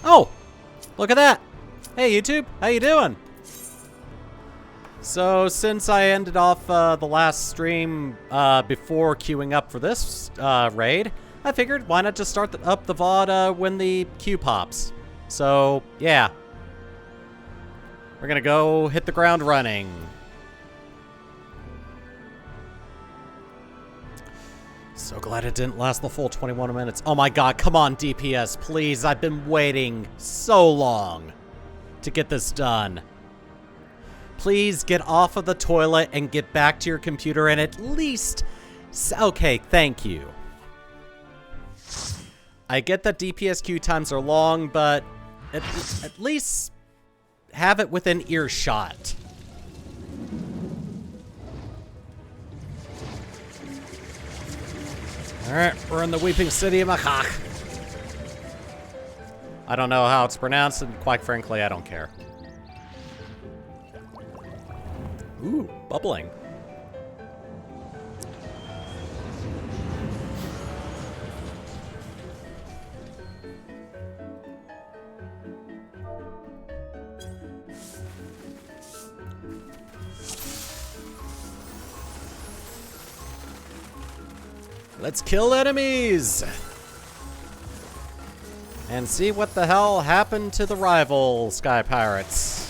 Oh, look at that. Hey, YouTube, how you doing? So, since I ended off the last stream before queuing up for this raid, I figured why not just start up the VOD when the queue pops. So, yeah. We're gonna go hit the ground running. So glad it didn't last the full 21 minutes. Oh my god, come on, DPS, please. I've been waiting so long to get this done. Please get off of the toilet and get back to your computer and at least... Okay, thank you. I get that DPS queue times are long, but at least have it within earshot. Alright, we're in the weeping city of Mhach. I don't know how it's pronounced, and quite frankly, I don't care. Ooh, bubbling. Let's kill enemies! And see what the hell happened to the rival Sky Pirates.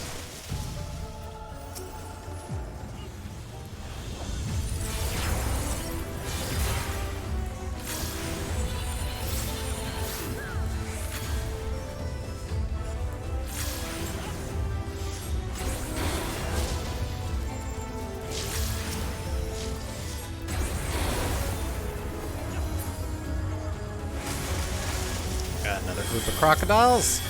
Got another group of crocodiles.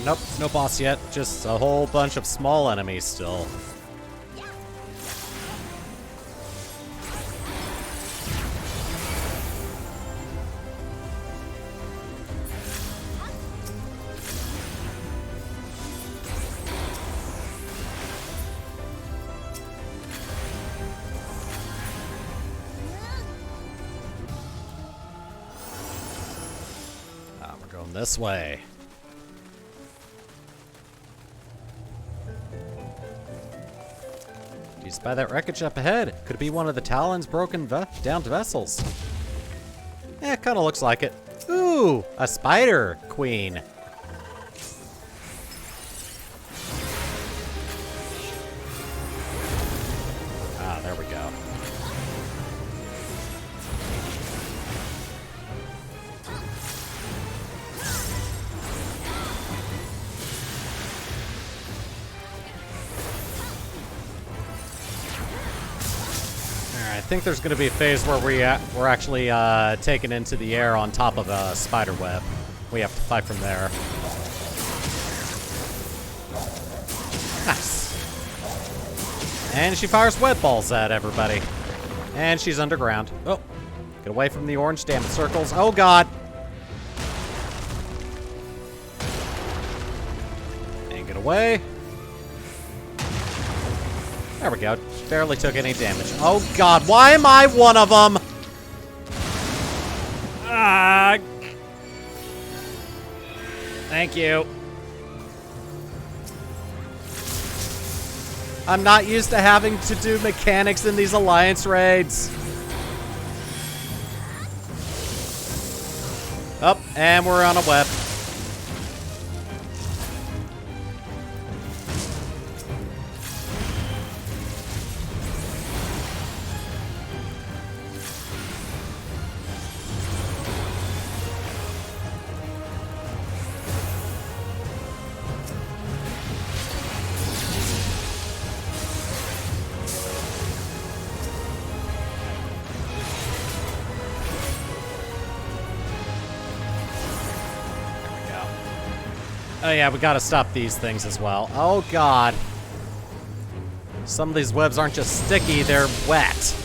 Nope, no boss yet. Just a whole bunch of small enemies still. We're going this way. Do you spy that wreckage up ahead? Could it be one of the Talon's broken downed vessels? Eh, kind of looks like it. Ooh, a spider queen. Ah, there we go. I think there's going to be a phase where we're actually taken into the air on top of a spider web. We have to fight from there. Nice. And she fires web balls at everybody. And she's underground. Oh, get away from the orange damage circles. Oh, God. And get away. There we go. Barely took any damage. Oh, God. Why am I one of them? Ah. Thank you. I'm not used to having to do mechanics in these alliance raids. Oh, and we're on a web. Oh yeah, we gotta stop these things as well. Oh, God. Some of these webs aren't just sticky, they're wet.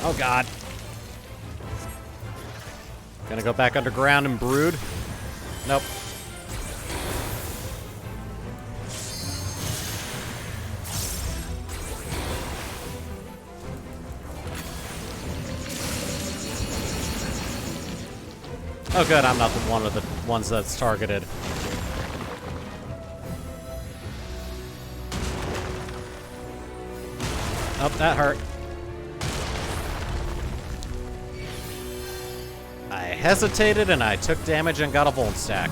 Oh god. Gonna go back underground and brood? Nope. Oh good, I'm not one of the ones that's targeted. Oh, that hurt. I hesitated and I took damage and got a Volt stack.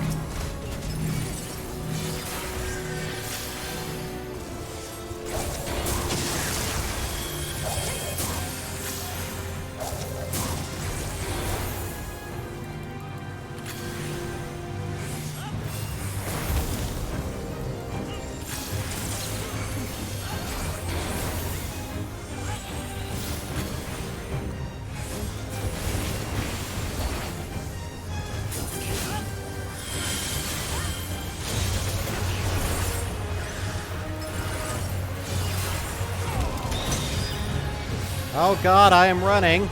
Oh god, I am running.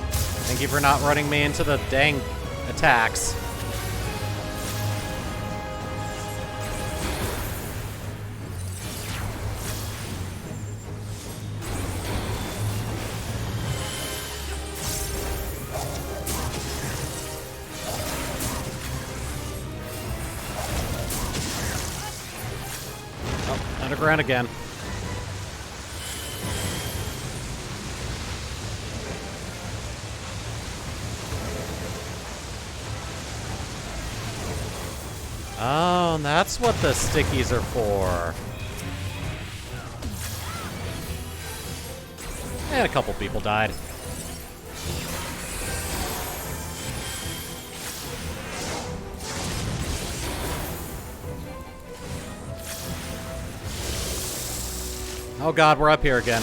Thank you for not running me into the dang attacks. Oh, underground again. Oh, and that's what the stickies are for. And a couple people died. Oh god, we're up here again.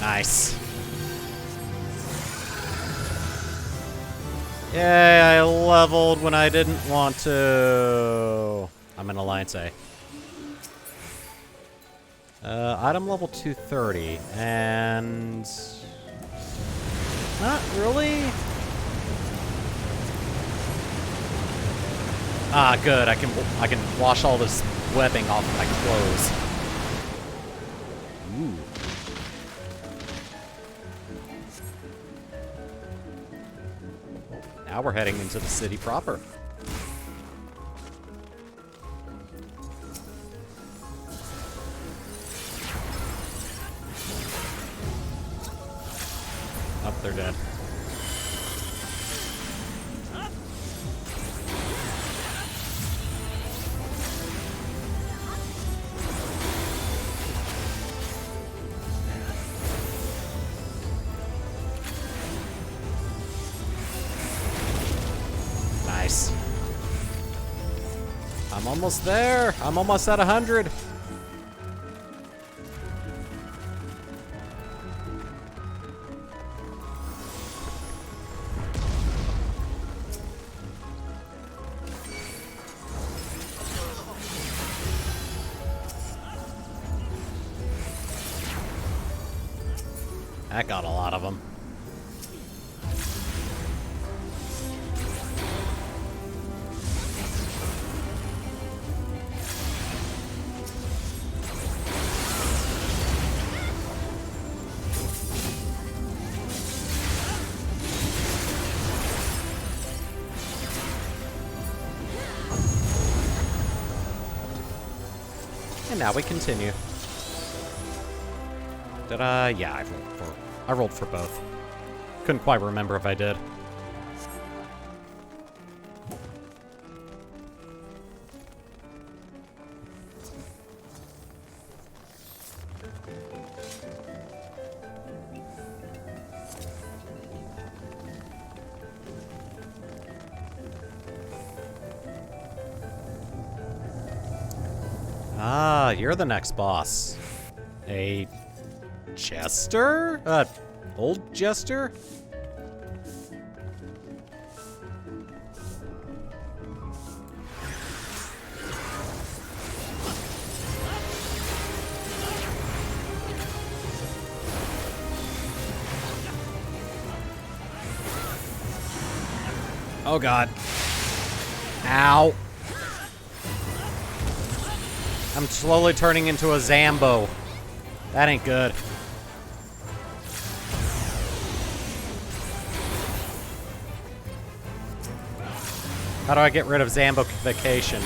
Nice. Yay, I leveled when I didn't want to. I'm in Alliance A. Item level 230, and... not really? Ah, good, I can wash all this webbing off of my clothes. Ooh. Now we're heading into the city proper. Oh, they're dead. Nice. I'm almost there. I'm almost at 100. That got a lot of them. And now we continue. Did I? Yeah, I rolled for both. Couldn't quite remember if I did. Ah, you're the next boss. A jester? Old jester? Oh god. Ow. I'm slowly turning into a Zambo. That ain't good. How do I get rid of Zambification?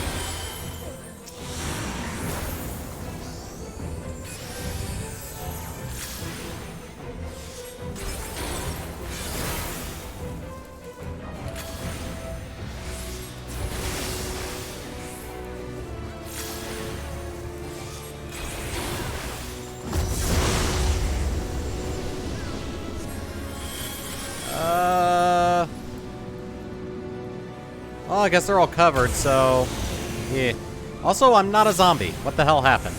Well, I guess they're all covered, so... yeah. Also, I'm not a zombie. What the hell happened?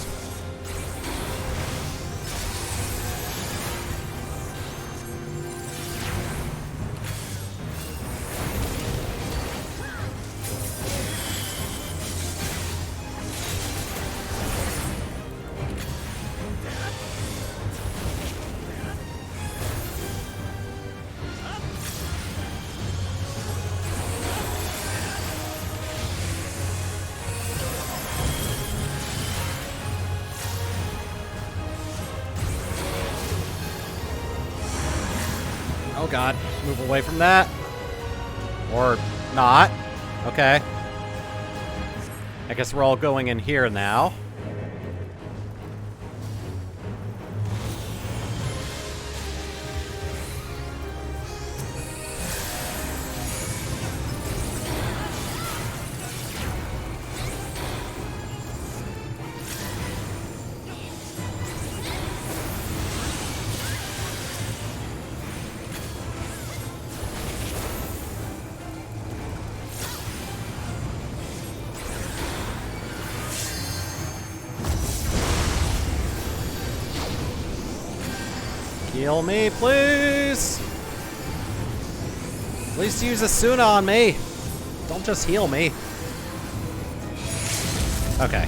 Oh god, move away from that. Or not. Okay. I guess we're all going in here now. Heal me, please! At least use a Suna on me. Don't just heal me. Okay.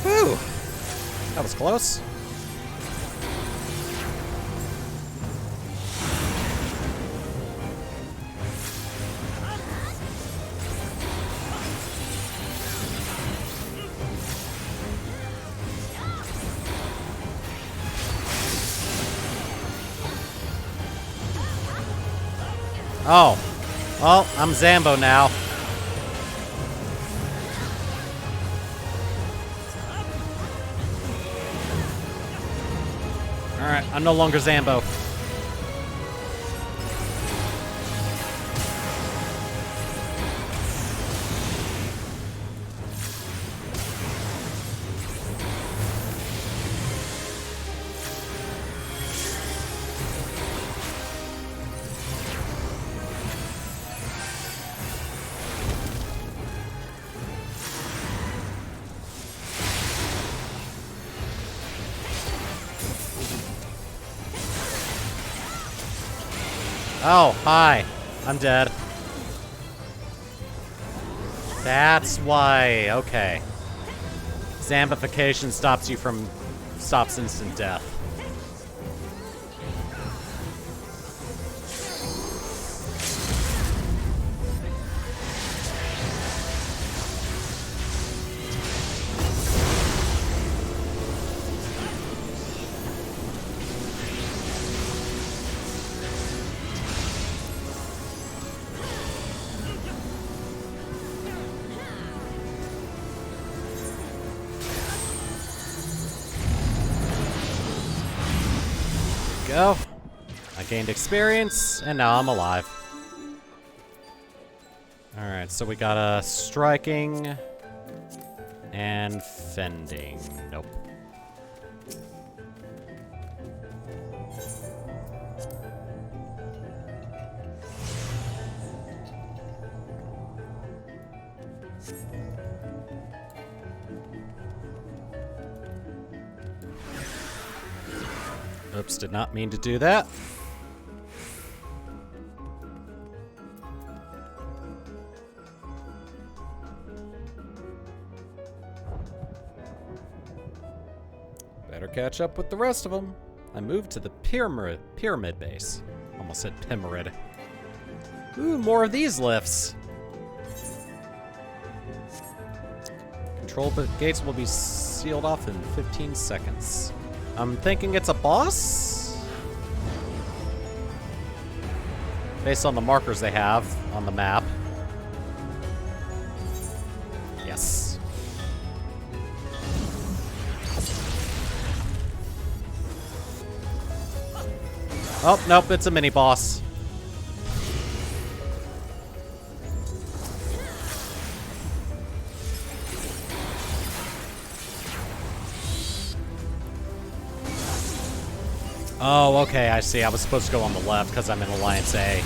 Whew. That was close. Oh. Well, I'm Zambo now. Alright, I'm no longer Zambo. Oh, hi. I'm dead. That's why. Okay. Zambification stops instant death. Go. I gained experience, and now I'm alive. Alright, so we got a striking and fending. Nope. Oops, did not mean to do that. Better catch up with the rest of them. I moved to the pyramid base. Almost said Pimarid. Ooh, more of these lifts. Control gates will be sealed off in 15 seconds. I'm thinking it's a boss? Based on the markers they have on the map. Yes. Oh, nope, it's a mini-boss. Oh, okay, I see. I was supposed to go on the left because I'm in Alliance A.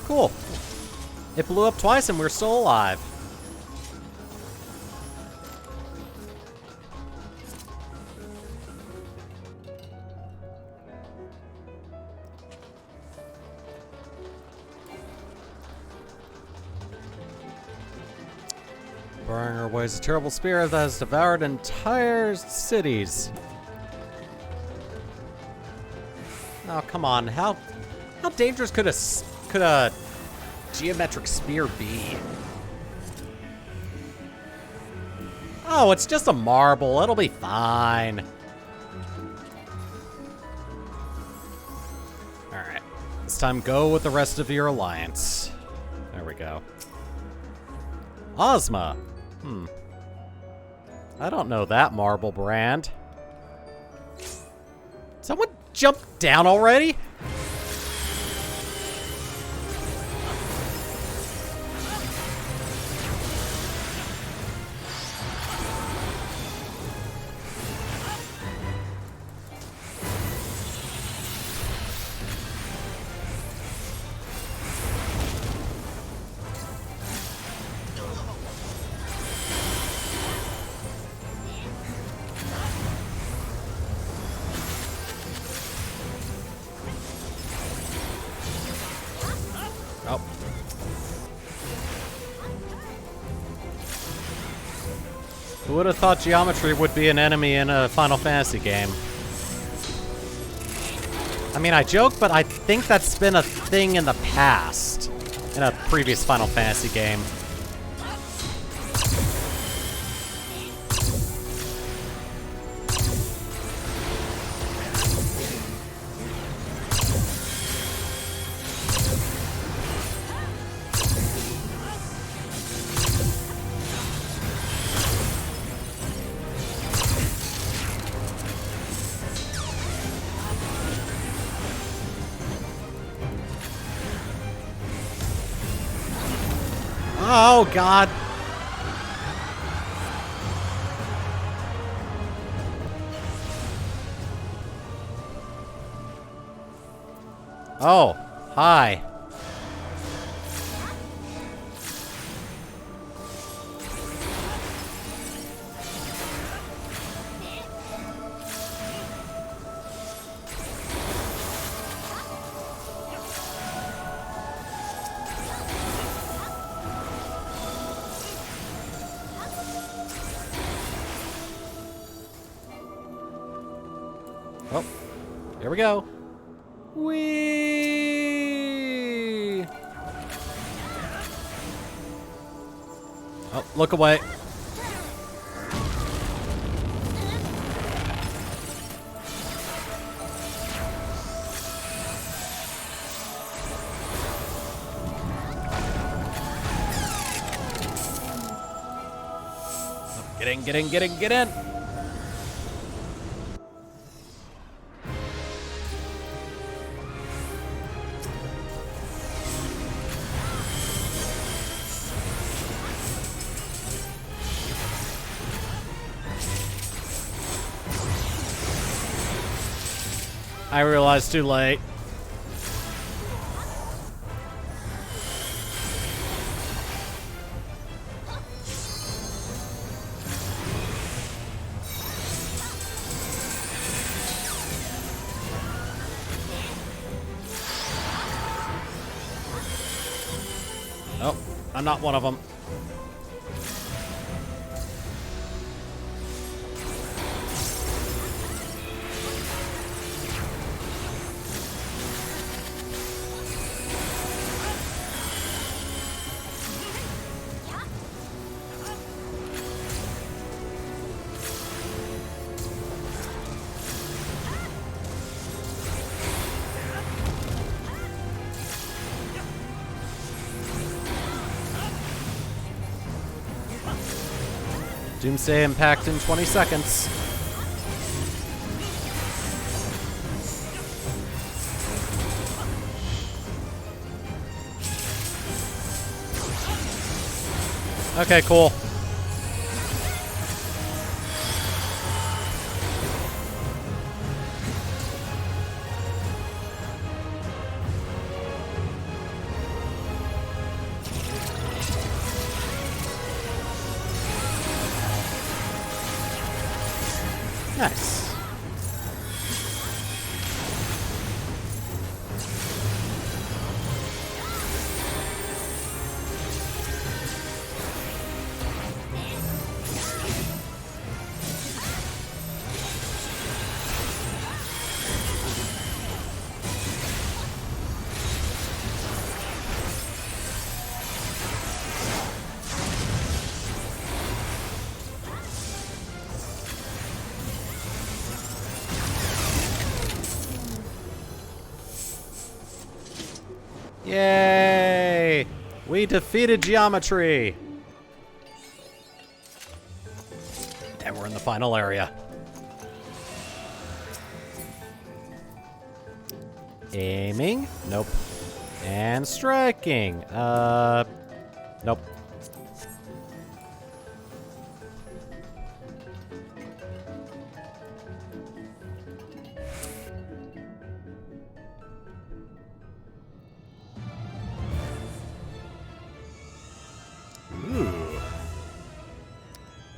Cool. It blew up twice and we're still alive. Burning our way is a terrible spirit that has devoured entire cities. Oh, come on. How dangerous could a geometric spear be? Oh, it's just a marble. It'll be fine. Alright. This time go with the rest of your alliance. There we go. Ozma. I don't know that marble brand. Someone jump down already? Oh. Who would have thought geometry would be an enemy in a Final Fantasy game? I mean, I joke, but I think that's been a thing in the past, in a previous Final Fantasy game. Oh, God. Oh, hi. Oh, here we go. Whee! Oh, look away. Get in, get in, get in, get in! I realized too late. Nope, I'm not one of them. Doomsday impact in 20 seconds. Okay, cool. Nice. Yay! We defeated Geometry! And we're in the final area. Aiming? Nope. And striking? Nope.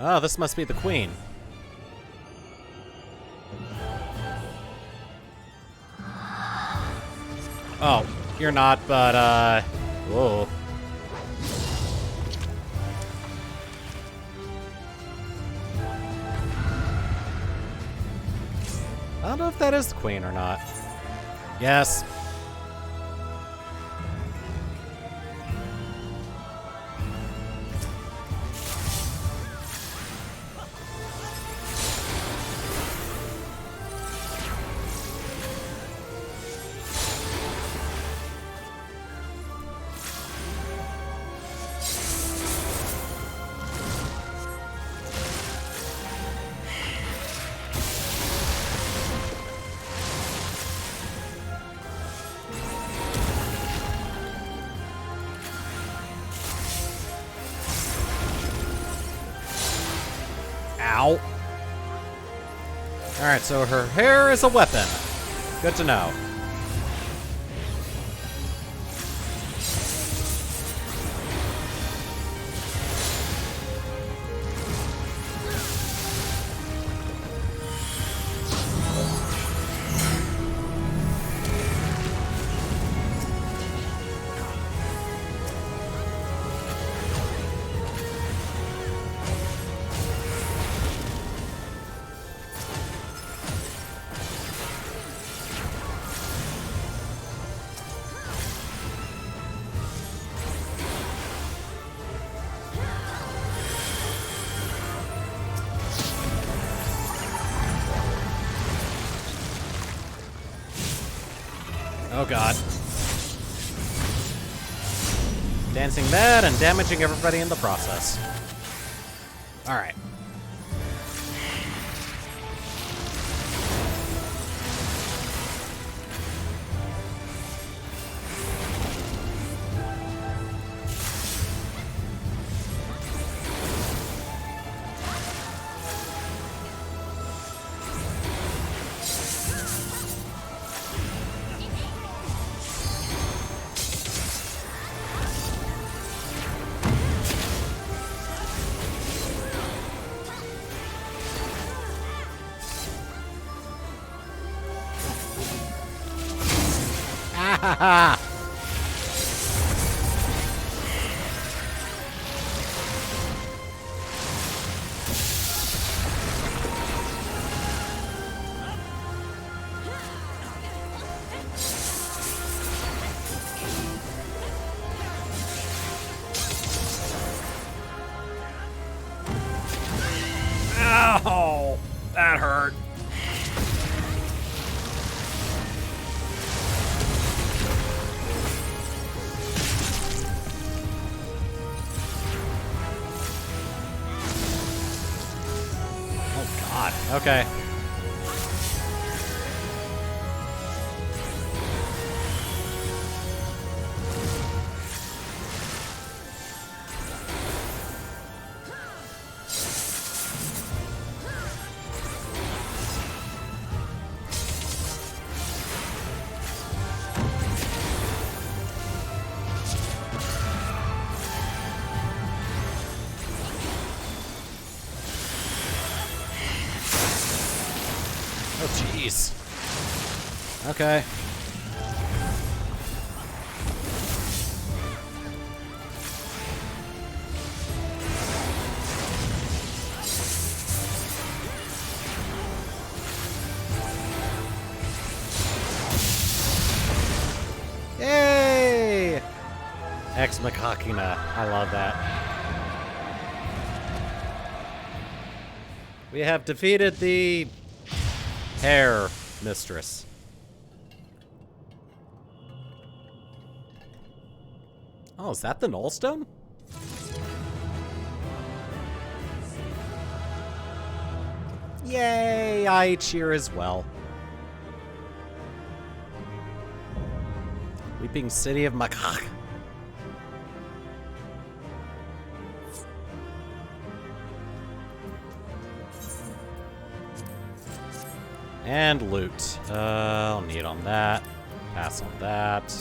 Oh, this must be the queen. Oh, you're not, but, whoa. I don't know if that is the queen or not. Yes. Ow. Alright, so her hair is a weapon. Good to know. Oh god. Dancing mad and damaging everybody in the process. Alright. Ah! Ow! That hurt. Okay. Oh, jeez. Okay. Yay! Ex Machina. I love that. We have defeated the Hair Mistress. Oh, is that the Nullstone? Yay! I cheer as well. Weeping City of Mhach. And loot. I'll need on that. Pass on that.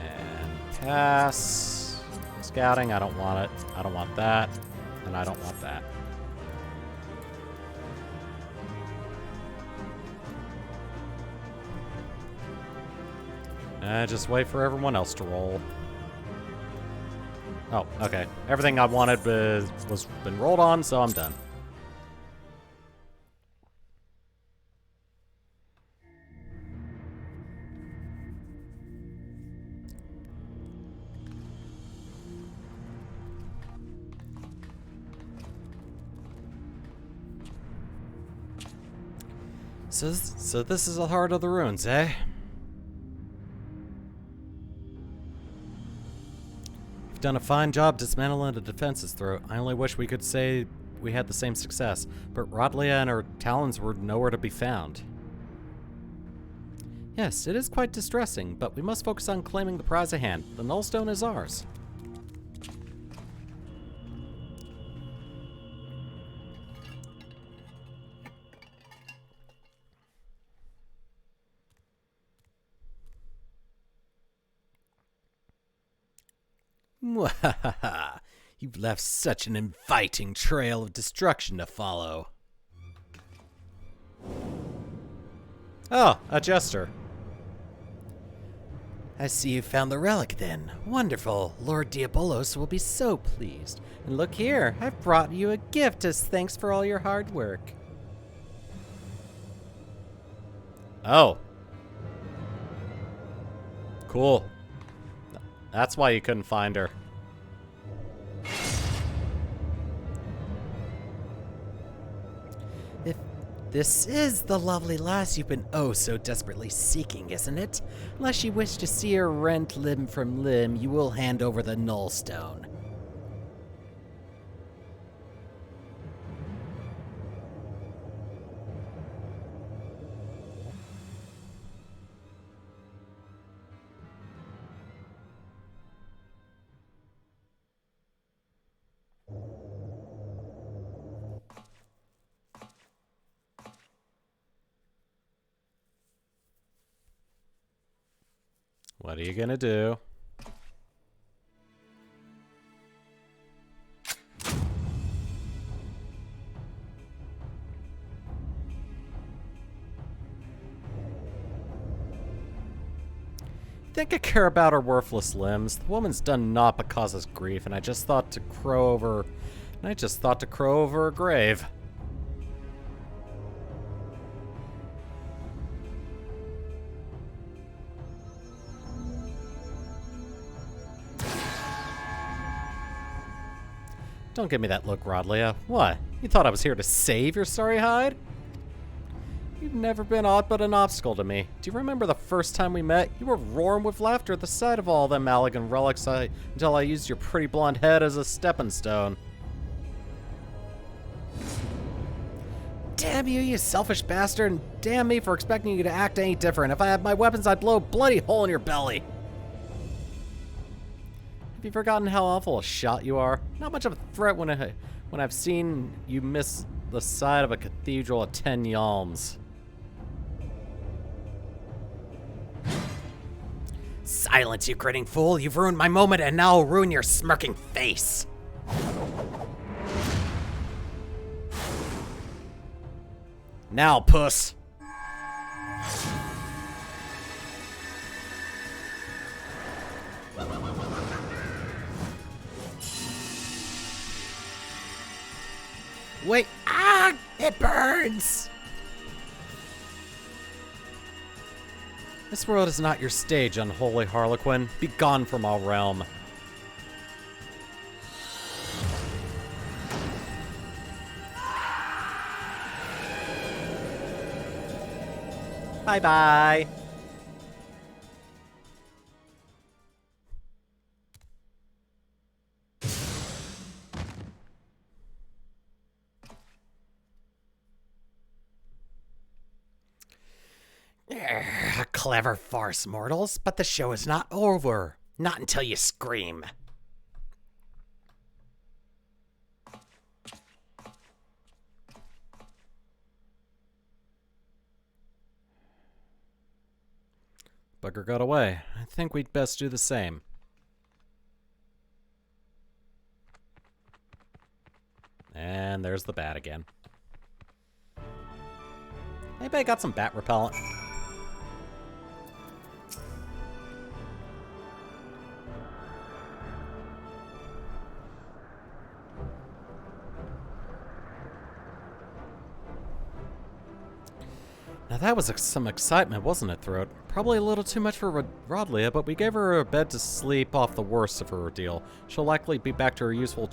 And pass. Scouting, I don't want it. I don't want that. And I don't want that. Just wait for everyone else to roll. Oh, okay. Everything I wanted was been rolled on, so I'm done. So this is the heart of the ruins, eh? You've done a fine job dismantling the defenses through. I only wish we could say we had the same success, but Rodlia and her talons were nowhere to be found. Yes, it is quite distressing, but we must focus on claiming the prize at hand. The Nullstone is ours. Mwahaha! You've left such an inviting trail of destruction to follow. Oh, a jester. I see you found the relic then. Wonderful. Lord Diabolos will be so pleased. And look here, I've brought you a gift as thanks for all your hard work. Oh. Cool. That's why you couldn't find her. This is the lovely lass you've been oh so desperately seeking, isn't it? Unless you wish to see her rent limb from limb, you will hand over the nullstone. What are you gonna do? Think I care about her worthless limbs? The woman's done naught but cause us grief, and I just thought to crow over her grave. Don't give me that look, Rodlia. What? You thought I was here to save your sorry hide? You've never been aught but an obstacle to me. Do you remember the first time we met? You were roaring with laughter at the sight of all them Allagan relics until I used your pretty blonde head as a stepping stone. Damn you, you selfish bastard, and damn me for expecting you to act any different. If I had my weapons, I'd blow a bloody hole in your belly. Have you forgotten how awful a shot you are? Not much of a threat when I've seen you miss the side of a cathedral at 10 yalms. Silence, you grinning fool! You've ruined my moment, and now I'll ruin your smirking face! Now, puss! Wait, ah! It burns! This world is not your stage, unholy Harlequin. Be gone from our realm. Bye-bye. Clever farce, mortals, but the show is not over. Not until you scream. Bugger got away. I think we'd best do the same. And there's the bat again. Anybody got some bat repellent? Now that was some excitement, wasn't it, Throat? Probably a little too much for Rodlia, but we gave her a bed to sleep off the worst of her ordeal. She'll likely be back to her usual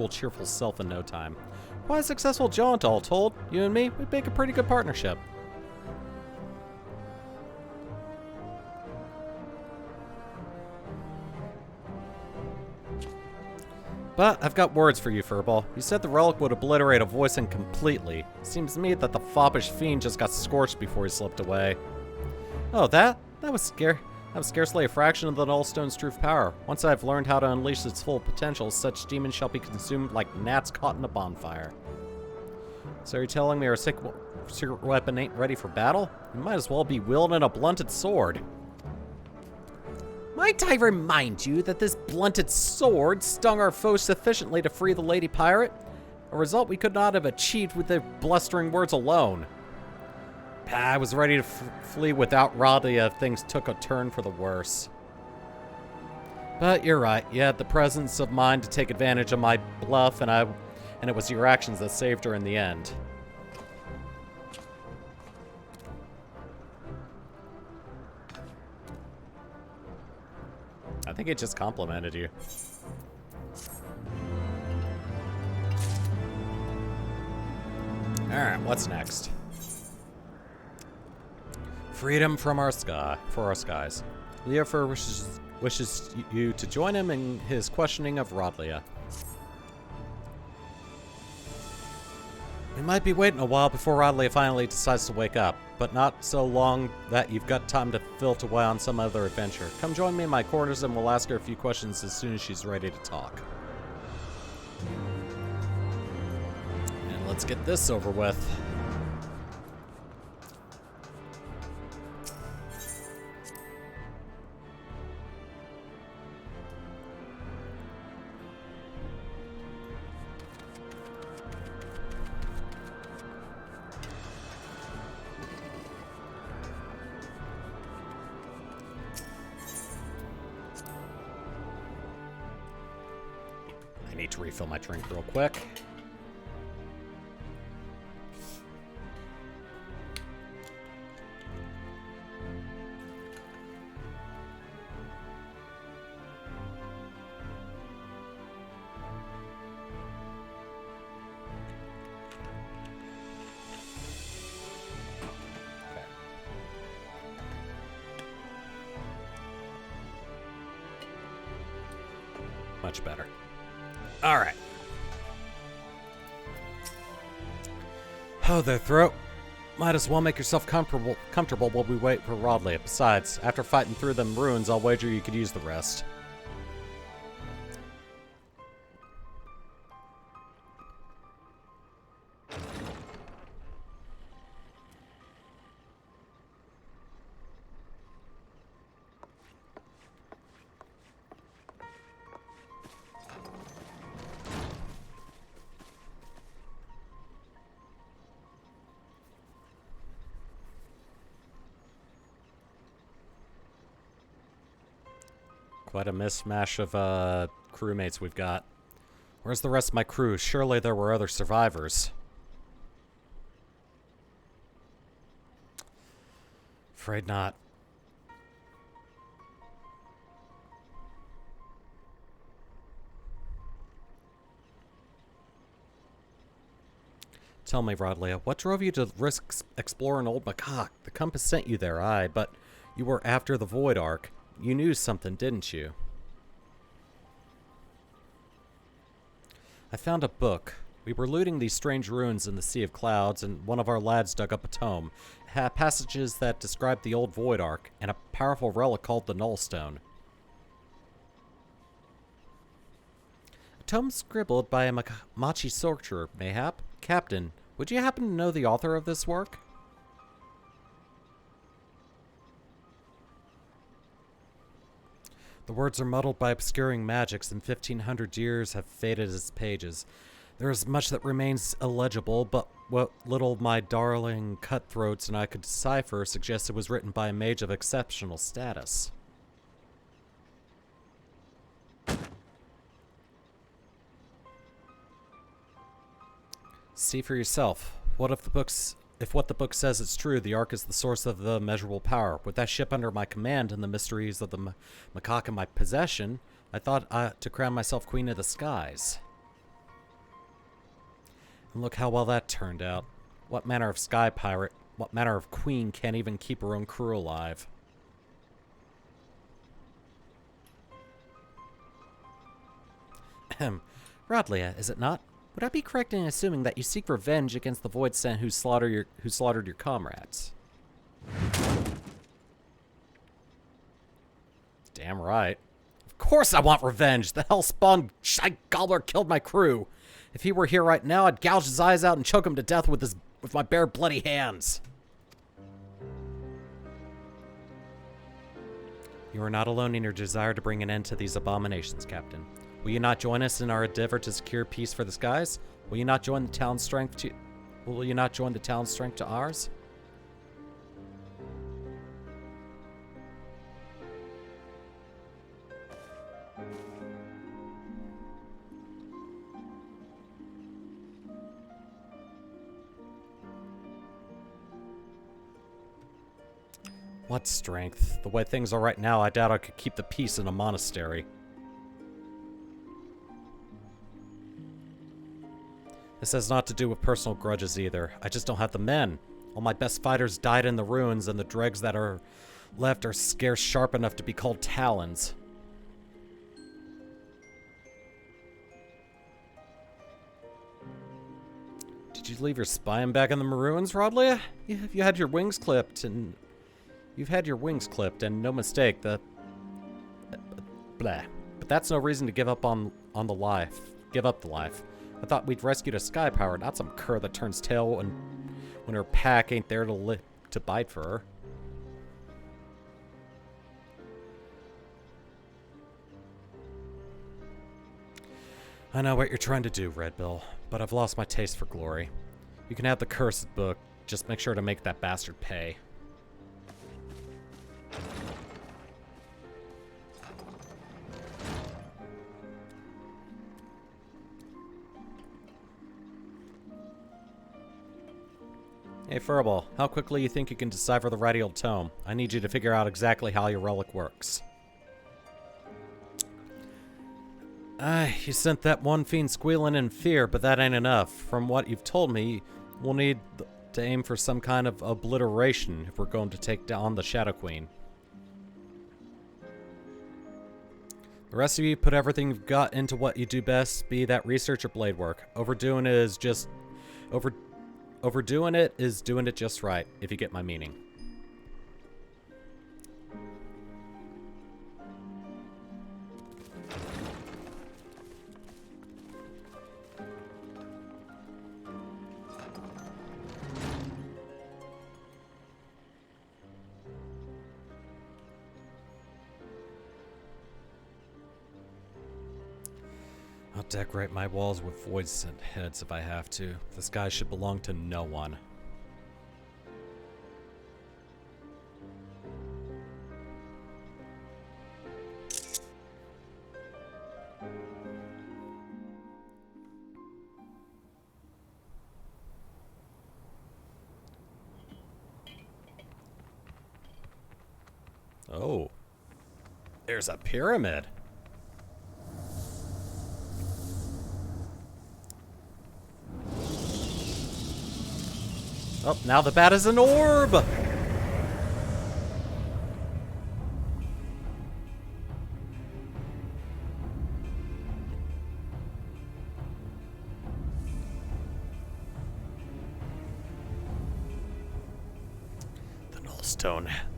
cheerful self in no time. Quite a successful jaunt, all told. You and me, we'd make a pretty good partnership. But I've got words for you, Furball. You said the relic would obliterate a voicing completely. Seems to me that the foppish fiend just got scorched before he slipped away. Oh, that was scarcely a fraction of the Nullstone's true power. Once I've learned how to unleash its full potential, such demons shall be consumed like gnats caught in a bonfire. So you're telling me our secret weapon ain't ready for battle? You might as well be wielding a blunted sword. Might I remind you that this blunted sword stung our foes sufficiently to free the Lady Pirate? A result we could not have achieved with their blustering words alone. I was ready to flee without Rodlia if things took a turn for the worse. But you're right, you had the presence of mind to take advantage of my bluff, and it was your actions that saved her in the end. I think it just complimented you. Alright, what's next? Freedom from our sky, for our skies. Leofer wishes you to join him in his questioning of Rodlia. We might be waiting a while before Rodlia finally decides to wake up, but not so long that you've got time to filter away on some other adventure. Come join me in my quarters and we'll ask her a few questions as soon as she's ready to talk. And let's get this over with. I need to refill my drink real quick. Much better. All right. Oh, there, throat. Might as well make yourself comfortable while we wait for Rodley. Besides, after fighting through them ruins, I'll wager you could use the rest. Quite a mismatch of crewmates we've got. Where's the rest of my crew? Surely there were other survivors. Afraid not. Tell me, Rodlia, what drove you to risk exploring Old Mhach? The compass sent you there, aye, but you were after the Void Ark. You knew something, didn't you? I found a book. We were looting these strange ruins in the Sea of Clouds, and one of our lads dug up a tome. It had passages that described the old Void Ark, and a powerful relic called the Nullstone. A tome scribbled by a Machi sorcerer, mayhap? Captain, would you happen to know the author of this work? The words are muddled by obscuring magics, and 1,500 years have faded its pages. There is much that remains illegible, but what little my darling cutthroats and I could decipher suggests it was written by a mage of exceptional status. See for yourself. If what the book says is true, the Ark is the source of the immeasurable power. With that ship under my command and the mysteries of the Mhach in my possession, I thought to crown myself Queen of the Skies. And look how well that turned out. What manner of sky pirate, what manner of queen can't even keep her own crew alive? Rodlia, is it not? Would I be correct in assuming that you seek revenge against the Void Sent who slaughtered your comrades? Damn right. Of course I want revenge! The hell-spawned shite gobbler killed my crew! If he were here right now, I'd gouge his eyes out and choke him to death with my bare bloody hands! You are not alone in your desire to bring an end to these abominations, Captain. Will you not join us in our endeavor to secure peace for the skies? Will you not join the town's strength to ours? What strength? The way things are right now, I doubt I could keep the peace in a monastery. This has not to do with personal grudges either. I just don't have the men. All my best fighters died in the ruins, and the dregs that are left are scarce sharp enough to be called talons. Did you leave your spine back in the ruins, Rodley? You had your wings clipped, and you've had your wings clipped, and no mistake. Blah. But that's no reason to give up on the life. Give up the life. I thought we'd rescued a sky power, not some cur that turns tail when her pack ain't there to bite for her. I know what you're trying to do, Red Bill, but I've lost my taste for glory. You can have the cursed book, just make sure to make that bastard pay. Hey, Furball, how quickly you think you can decipher the ratty old tome? I need you to figure out exactly how your relic works. You sent that one fiend squealing in fear, but that ain't enough. From what you've told me, we'll need to aim for some kind of obliteration if we're going to take down the Shadow Queen. The rest of you put everything you've got into what you do best, be that research or blade work. Overdoing it is doing it just right, if you get my meaning. I'll decorate my walls with void sent heads if I have to. The sky should belong to no one. Oh. There's a pyramid. Oh, now the bat is an orb!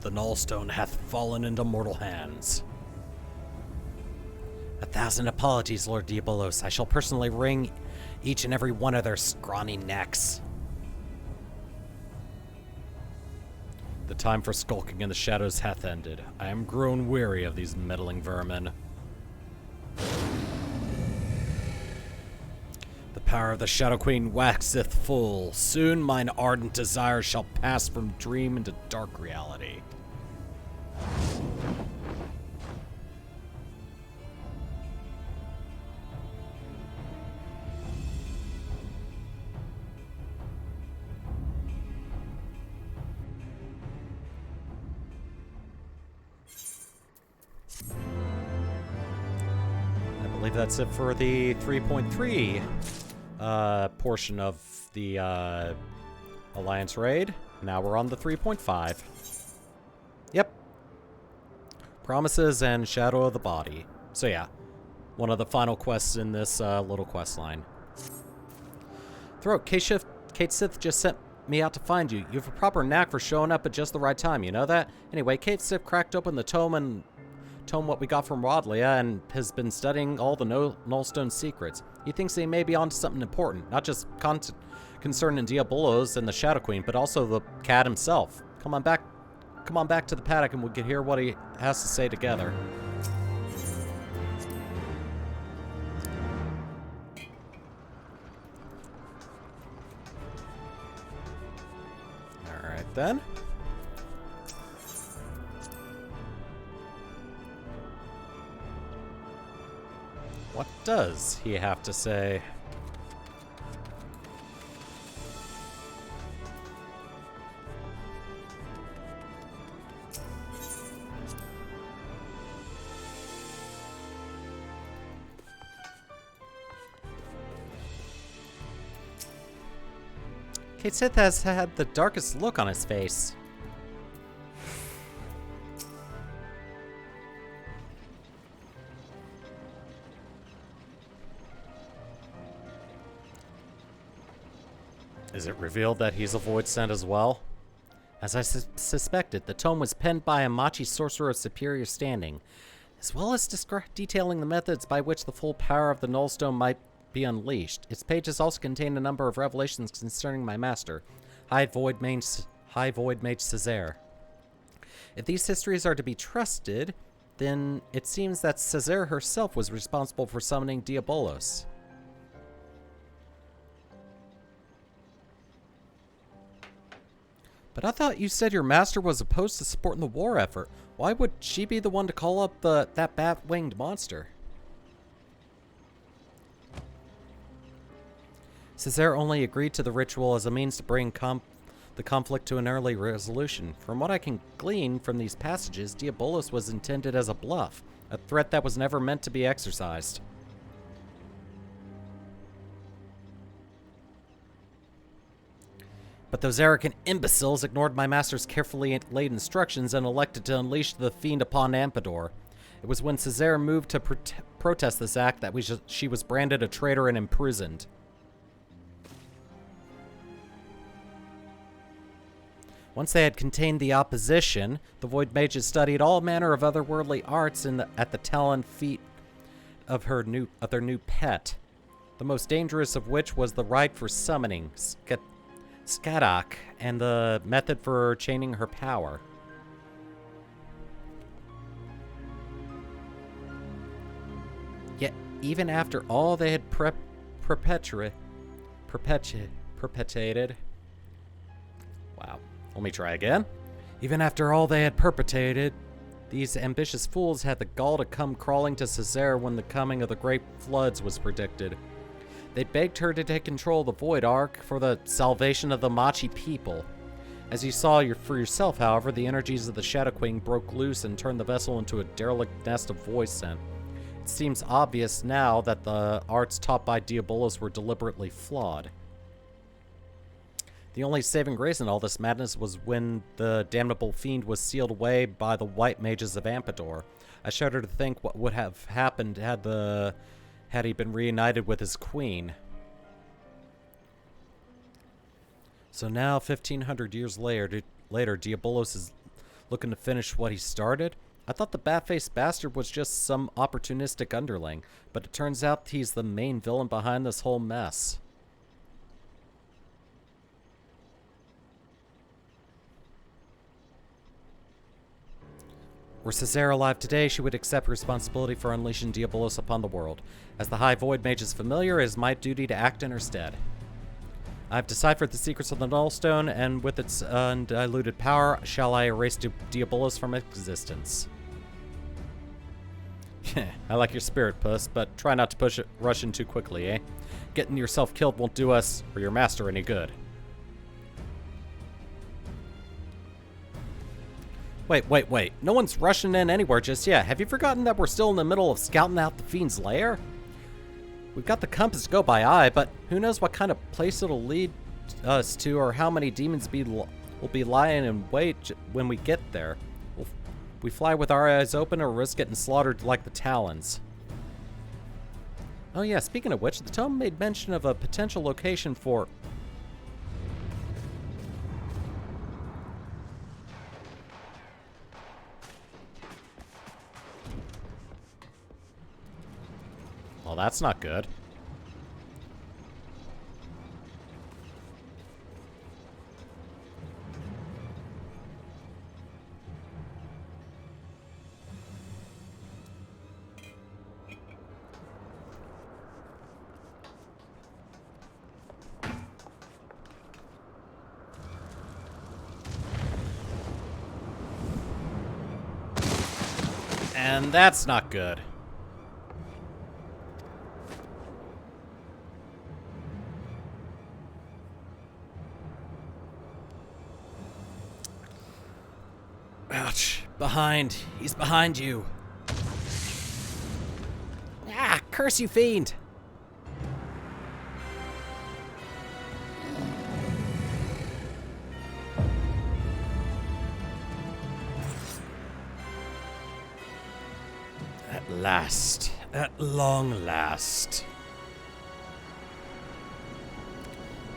The Nullstone hath fallen into mortal hands. 1,000 apologies, Lord Diabolos. I shall personally wring each and every one of their scrawny necks. The time for skulking in the shadows hath ended. I am grown weary of these meddling vermin. The power of the Shadow Queen waxeth full. Soon mine ardent desire shall pass from dream into dark reality. I believe that's it for the 3.3 portion of the Alliance raid. Now we're on the 3.5. Yep. Promises and Shadow of the Body. So yeah, one of the final quests in this little quest line. Throat, Kate Sith just sent me out to find you. You have a proper knack for showing up at just the right time, you know that? Anyway, Kate Sith cracked open the tome what we got from Rodlia and has been studying all the Nullstone secrets. He thinks they may be onto something important, not just concerning Diabolos and the Shadow Queen, but also the cat himself. Come on back to the paddock and we can hear what he has to say together. Alright then. What does he have to say? Sith has had the darkest look on his face. Is it revealed that he's a Void Sent as well? As I suspected, the tome was penned by a Mhachi sorcerer of superior standing, as well as detailing the methods by which the full power of the Nullstone might be unleashed. Its pages also contain a number of revelations concerning my master, High Void Mage Césaire. If these histories are to be trusted, then it seems that Césaire herself was responsible for summoning Diabolos. But I thought you said your master was opposed to supporting the war effort. Why would she be the one to call up that bat-winged monster? Césaire only agreed to the ritual as a means to bring the conflict to an early resolution. From what I can glean from these passages, Diabolos was intended as a bluff, a threat that was never meant to be exercised. But those arrogant imbeciles ignored my master's carefully laid instructions and elected to unleash the fiend upon Ampedor. It was when Césaire moved to protest this act that she was branded a traitor and imprisoned. Once they had contained the opposition, the Void Mages studied all manner of otherworldly arts at the talon feet of their new pet, the most dangerous of which was the rite for summoning, Skadak, and the method for chaining her power. Yet, even after all they had perpetuated... Wow. Let me try again. Even after all they had perpetrated, these ambitious fools had the gall to come crawling to Césaire when the coming of the great floods was predicted. They begged her to take control of the Void Ark for the salvation of the Mhachi people. As you saw for yourself, however, the energies of the Shadow Queen broke loose and turned the vessel into a derelict nest of Void Sent. It seems obvious now that the arts taught by Diabolos were deliberately flawed. The only saving grace in all this madness was when the damnable fiend was sealed away by the white mages of Ampedor. I shudder to think what would have happened had he been reunited with his queen. So now, 1,500 years later, Diabolos is looking to finish what he started? I thought the bat-faced bastard was just some opportunistic underling, but it turns out he's the main villain behind this whole mess. Were Césaire alive today, she would accept responsibility for unleashing Diabolos upon the world. As the High Void Mage is familiar, it is my duty to act in her stead. I have deciphered the secrets of the Nullstone, and with its undiluted power, shall I erase Diabolos from existence. I like your spirit, Puss, but try not to rush in too quickly, eh? Getting yourself killed won't do us, or your master, any good. Wait. No one's rushing in anywhere just yet. Have you forgotten that we're still in the middle of scouting out the fiend's lair? We've got the compass to go by eye, but who knows what kind of place it'll lead us to or how many demons will be lying in wait when we get there. We fly with our eyes open or risk getting slaughtered like the Talons. Oh yeah, speaking of which, the tome made mention of a potential location for... Well, that's not good. And that's not good. Ouch. Behind. He's behind you. Ah, curse you, fiend! At last. At long last.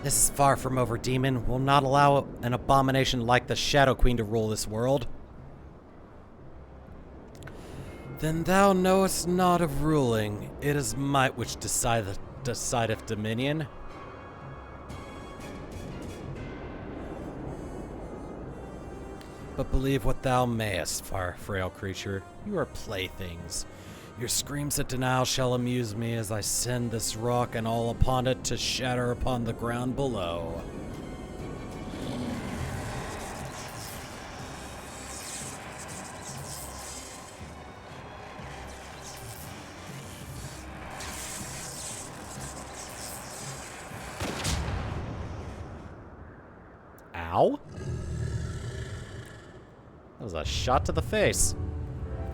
This is far from over, demon. We'll not allow an abomination like the Shadow Queen to rule this world. Then thou knowest not of ruling. It is might which decideth dominion. But believe what thou mayest, frail creature. You are playthings. Your screams at denial shall amuse me as I send this rock and all upon it to shatter upon the ground below. Ow? That was a shot to the face.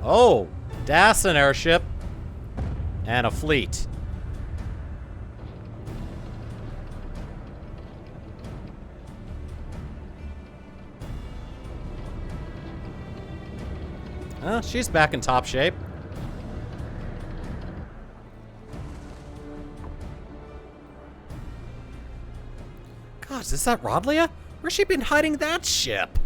Oh, that's an airship. And a fleet. She's back in top shape. God, is that Rodlia? Where's she been hiding that ship?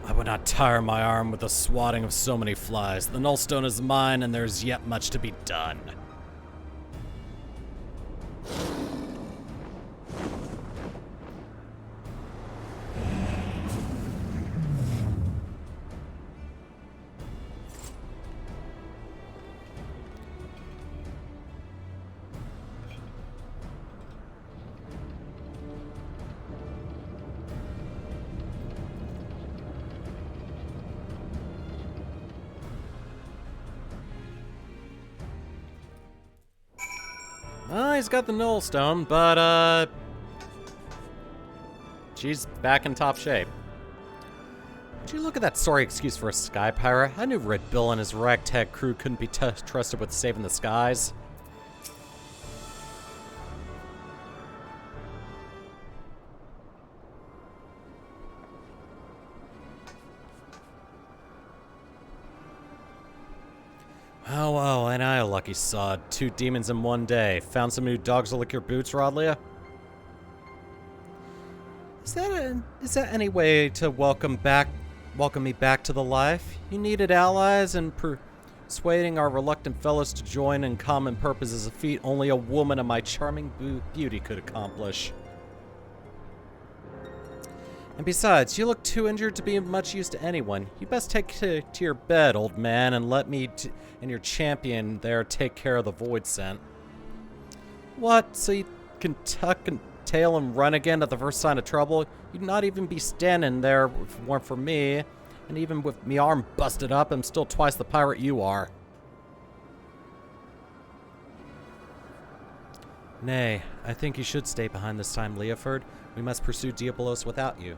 I would not tire my arm with the swatting of so many flies. The nullstone is mine, and there's yet much to be done. Well, he's got the nullstone, but, she's back in top shape. Would you look at that sorry excuse for a sky pirate? I knew Red Bill and his ragtag crew couldn't be trusted with saving the skies. Oh, well, ain't I a lucky sod. 2 demons in one day. Found some new dogs to lick your boots, Rodlia? Is that any way to welcome me back to the life? You needed allies, and persuading our reluctant fellows to join in common purpose is a feat only a woman of my charming beauty could accomplish. And besides, you look too injured to be of much use to anyone. You best take to your bed, old man, and let me and your champion there take care of the void scent. What? So you can tuck and tail and run again at the first sign of trouble? You'd not even be standing there if it weren't for me. And even with me arm busted up, I'm still twice the pirate you are. Nay, I think you should stay behind this time, Leoford. We must pursue Diabolos without you.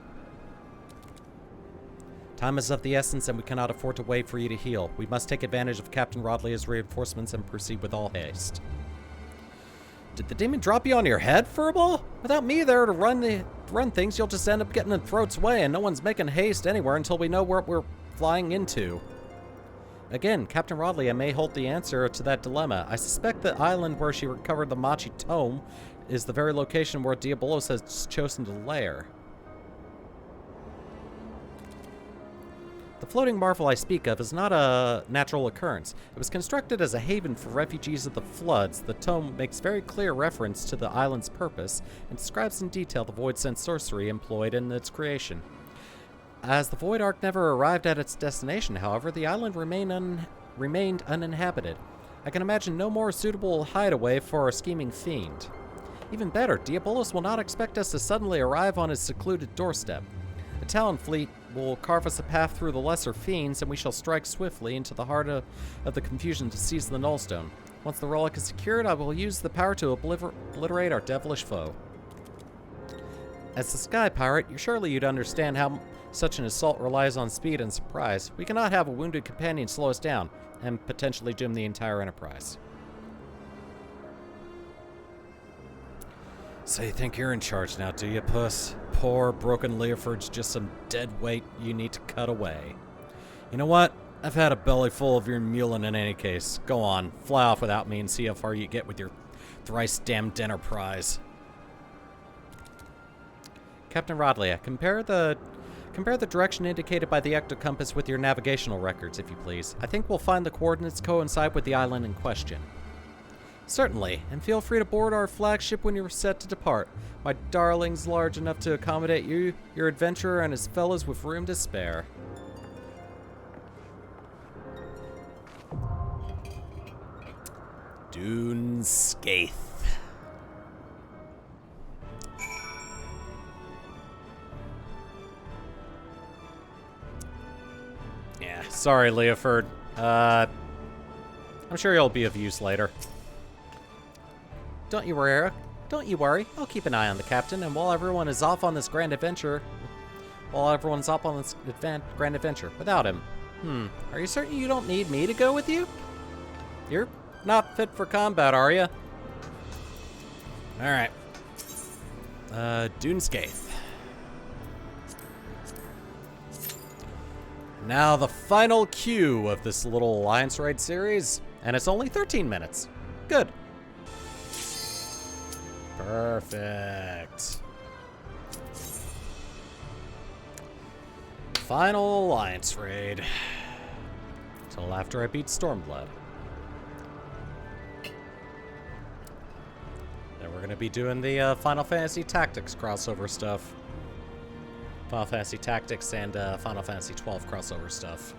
Time is of the essence, and we cannot afford to wait for you to heal. We must take advantage of Captain Rodlia's reinforcements and proceed with all haste. Did the demon drop you on your head, Furball? Without me there to run things, you'll just end up getting in throat's way, and no one's making haste anywhere until we know where we're flying into. Again, Captain Rodlia may hold the answer to that dilemma. I suspect the island where she recovered the Machi tome is the very location where Diabolos has chosen to lair. The floating marvel I speak of is not a natural occurrence. It was constructed as a haven for refugees of the floods. The tome makes very clear reference to the island's purpose and describes in detail the void sense sorcery employed in its creation. As the Void Ark never arrived at its destination, however, the island remained uninhabited. I can imagine no more suitable hideaway for a scheming fiend. Even better, Diabolos will not expect us to suddenly arrive on his secluded doorstep. The Talon fleet will carve us a path through the lesser fiends, and we shall strike swiftly into the heart of the confusion to seize the nullstone. Once the relic is secured, I will use the power to obliterate our devilish foe. As the sky pirate, surely you'd understand how such an assault relies on speed and surprise. We cannot have a wounded companion slow us down, and potentially doom the entire enterprise. So you think you're in charge now, do you, puss? Poor, broken Leoford's just some dead weight you need to cut away. You know what? I've had a belly full of your mulin in any case. Go on, fly off without me and see how far you get with your thrice-damned enterprise. Captain Rodley, compare the direction indicated by the ectocompass with your navigational records, if you please. I think we'll find the coordinates coincide with the island in question. Certainly, and feel free to board our flagship when you're set to depart. My darling's large enough to accommodate you, your adventurer, and his fellows with room to spare. Dunescape. Yeah, sorry, Leoford. I'm sure you'll be of use later. Don't you worry, Eric. Don't you worry. I'll keep an eye on the captain, and while everyone is off on this grand adventure, grand adventure without him. Are you certain you don't need me to go with you? You're not fit for combat, are you? Alright. Dunescape. Now the final cue of this little Alliance Raid series, and it's only 13 minutes. Good. Perfect. Final Alliance Raid. Till after I beat Stormblood. Then we're going to be doing the Final Fantasy Tactics crossover stuff. Final Fantasy Tactics and Final Fantasy XII crossover stuff.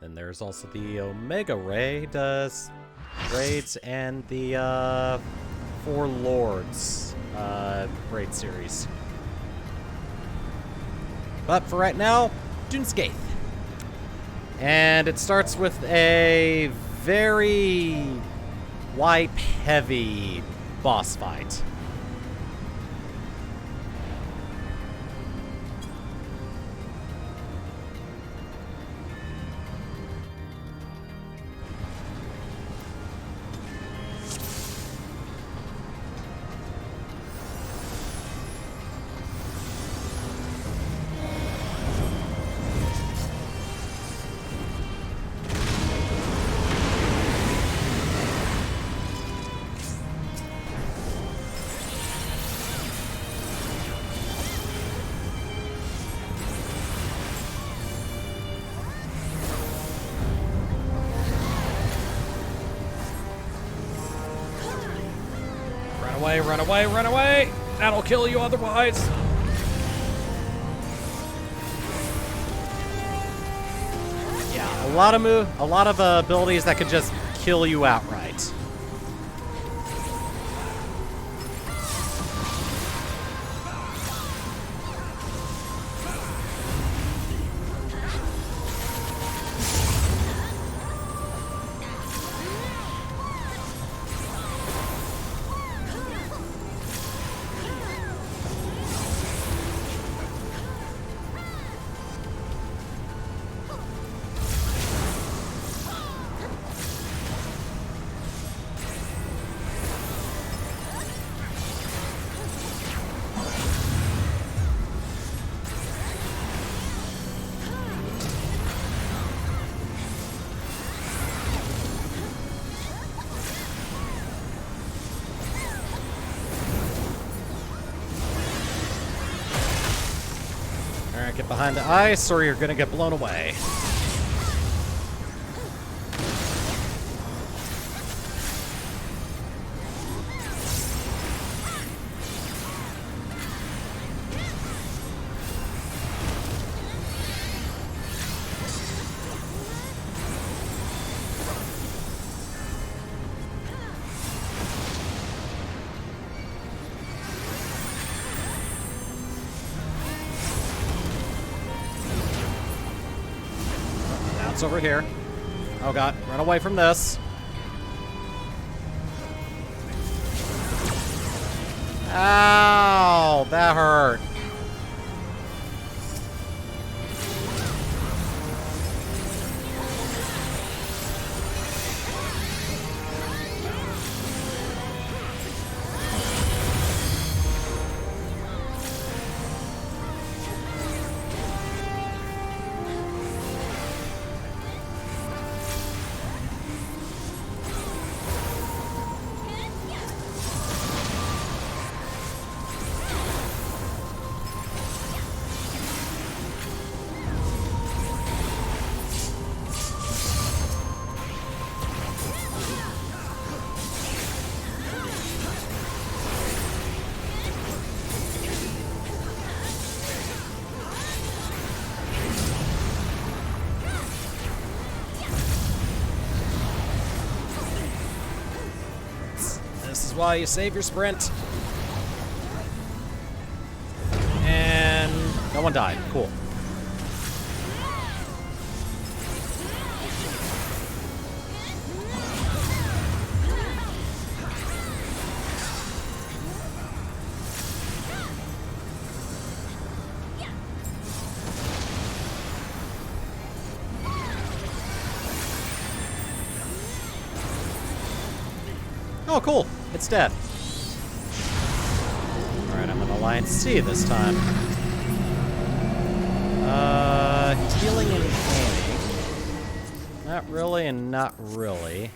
Then there's also the Omega Raid raids and the Four Lords raid series. But for right now, Dunescape. And it starts with a very wipe-heavy boss fight. Run away, run away! That'll kill you otherwise! Yeah, a lot of abilities that could just kill you outright. Get behind the ice or you're gonna get blown away. Over here. Oh god, run away from this. Ow, that hurt. is why you save your sprint. And no one died. Cool. Oh, cool. It's dead. Alright, I'm in Alliance C this time. Healing and healing. Not really and not really.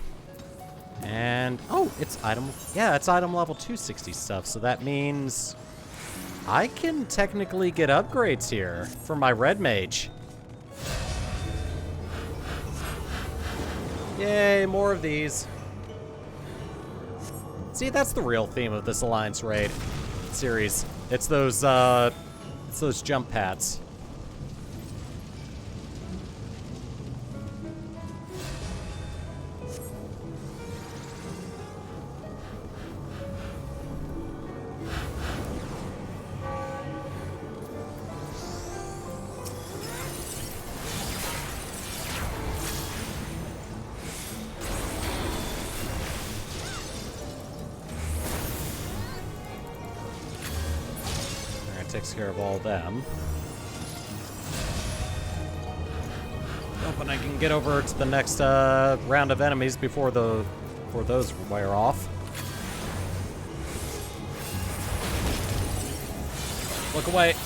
And, oh, it's item, yeah, it's item level 260 stuff, so that means I can technically get upgrades here for my red mage. Yay, more of these. See, that's the real theme of this Alliance raid series. It's those jump pads. Takes care of all them. Hoping I can get over to the next round of enemies before those wear off. Look away.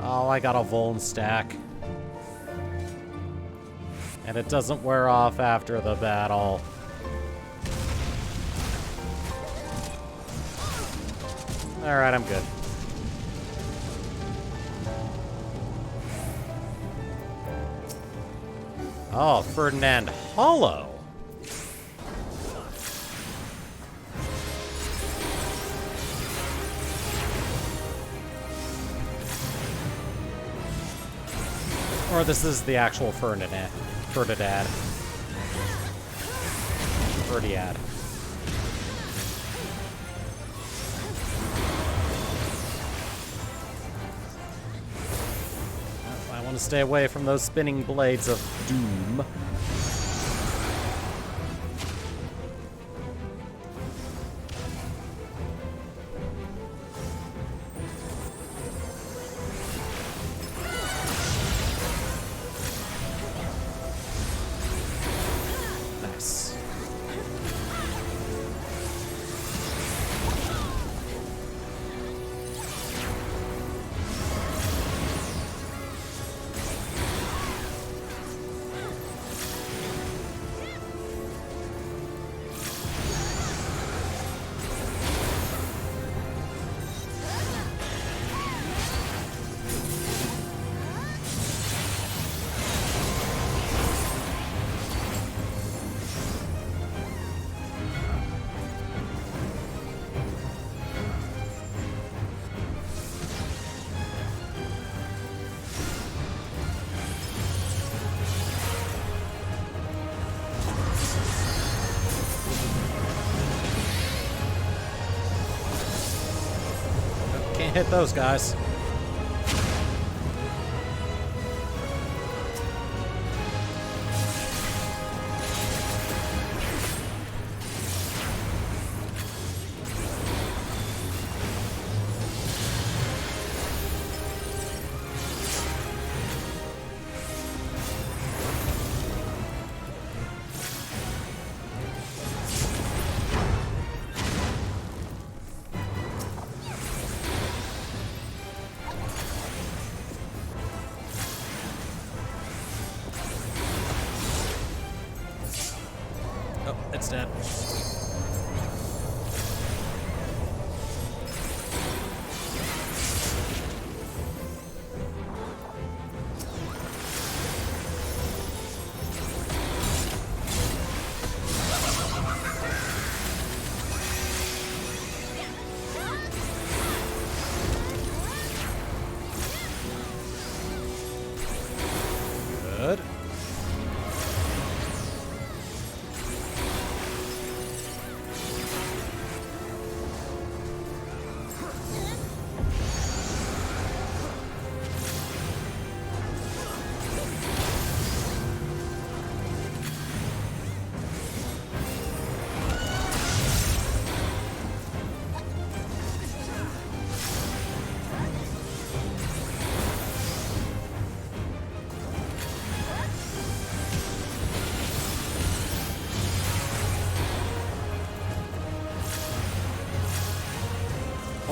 Oh, I got a Vuln stack. And it doesn't wear off after the battle. Alright, I'm good. Oh, Ferdinand Hollow. Or this is the actual Ferdinand. Ferdiad. I want to stay away from those spinning blades of doom. Can't hit those guys. dead. Good.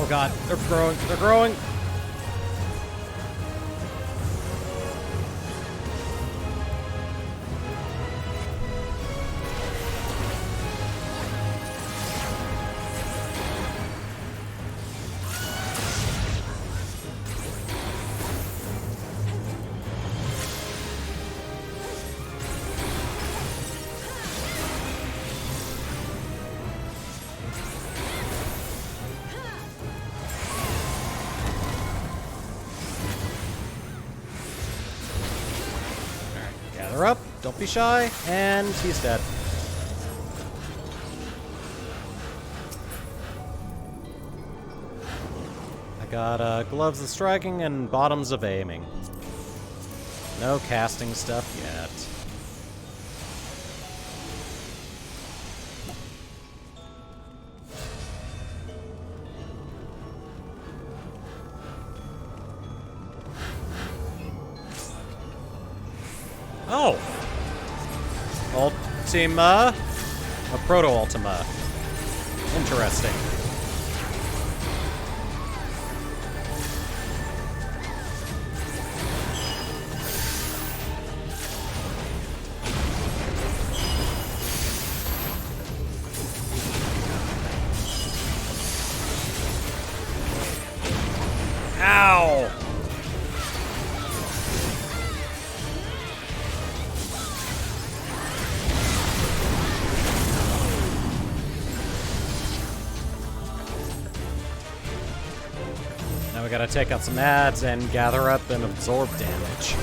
Oh god, they're growing, they're growing! Gather up, don't be shy, and he's dead. I got gloves of striking and bottoms of aiming. No casting stuff yet. Oh! Ultima? A Proto-Ultima. Interesting. Ow! Now we gotta take out some ads and gather up and absorb damage.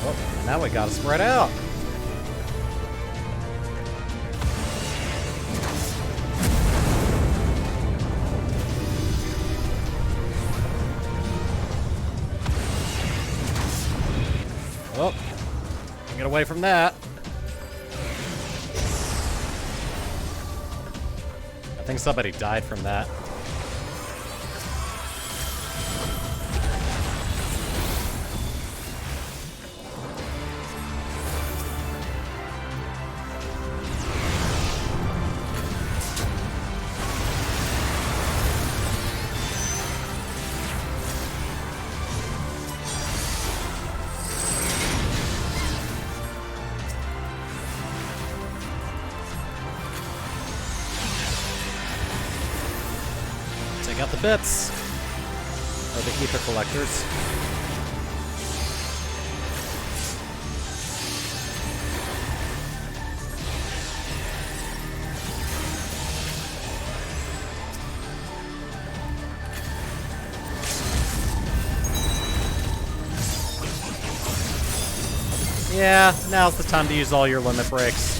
Oh, now we gotta spread out. Oh, get away from that. I think somebody died from that. Got the bits. Or the ether collectors. Yeah, now's the time to use all your limit breaks.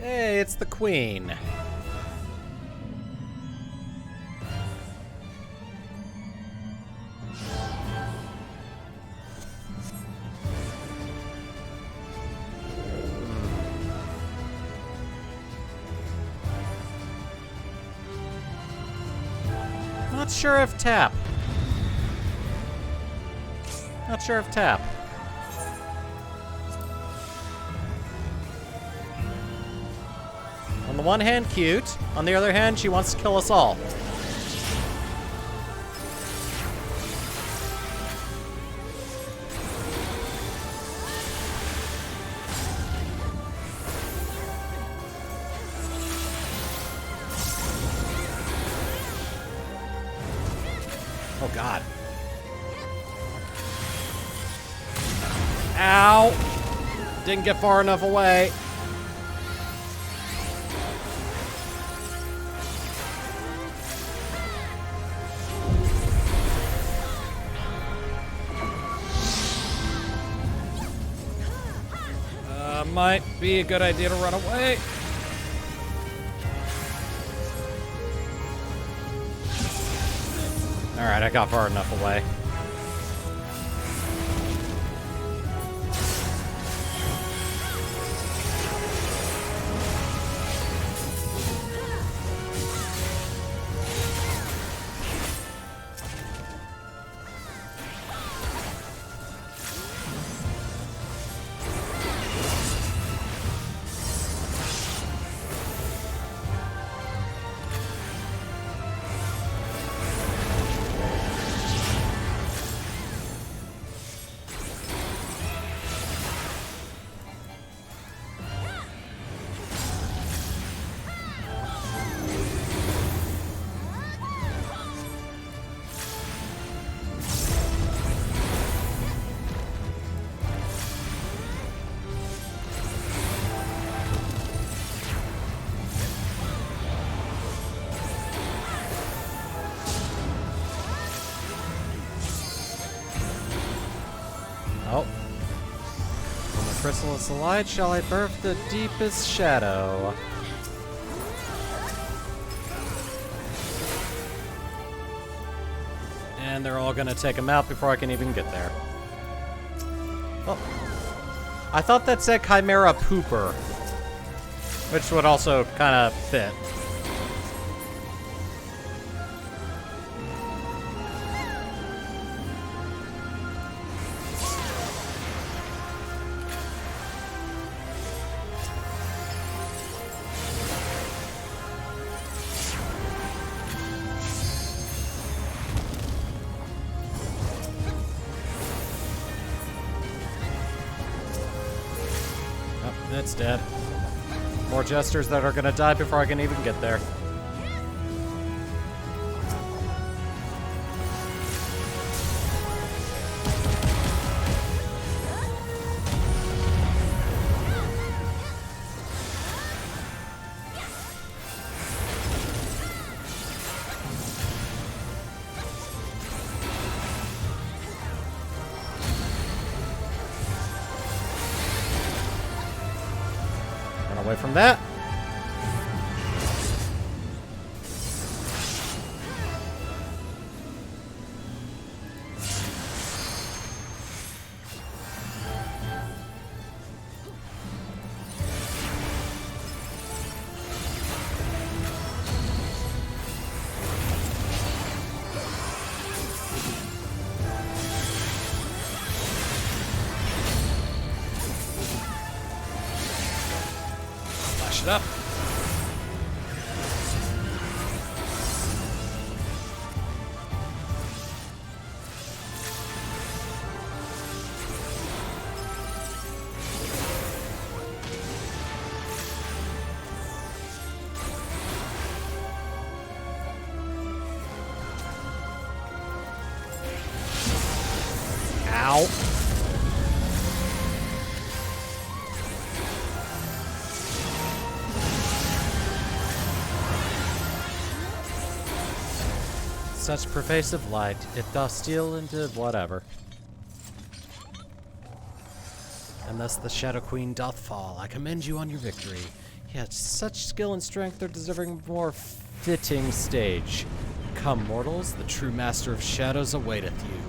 Hey, it's the Queen. Not sure if tap. Not sure if tap. On the one hand, cute. On the other hand, she wants to kill us all. Oh, God. Ow! Didn't get far enough away. Might be a good idea to run away. Alright, I got far enough away. Oh. When the crystal is light, shall I birth the deepest shadow? And they're all gonna take him out before I can even get there. Oh. I thought that said Chimera Pooper, which would also kind of fit. It's dead. More jesters that are gonna die before I can even get there. Away from that. It up. Ow. Such pervasive light, it doth steal into whatever. And thus the Shadow Queen doth fall. I commend you on your victory. Yet such skill and strength are deserving of more fitting stage. Come, mortals, the true master of shadows awaiteth you.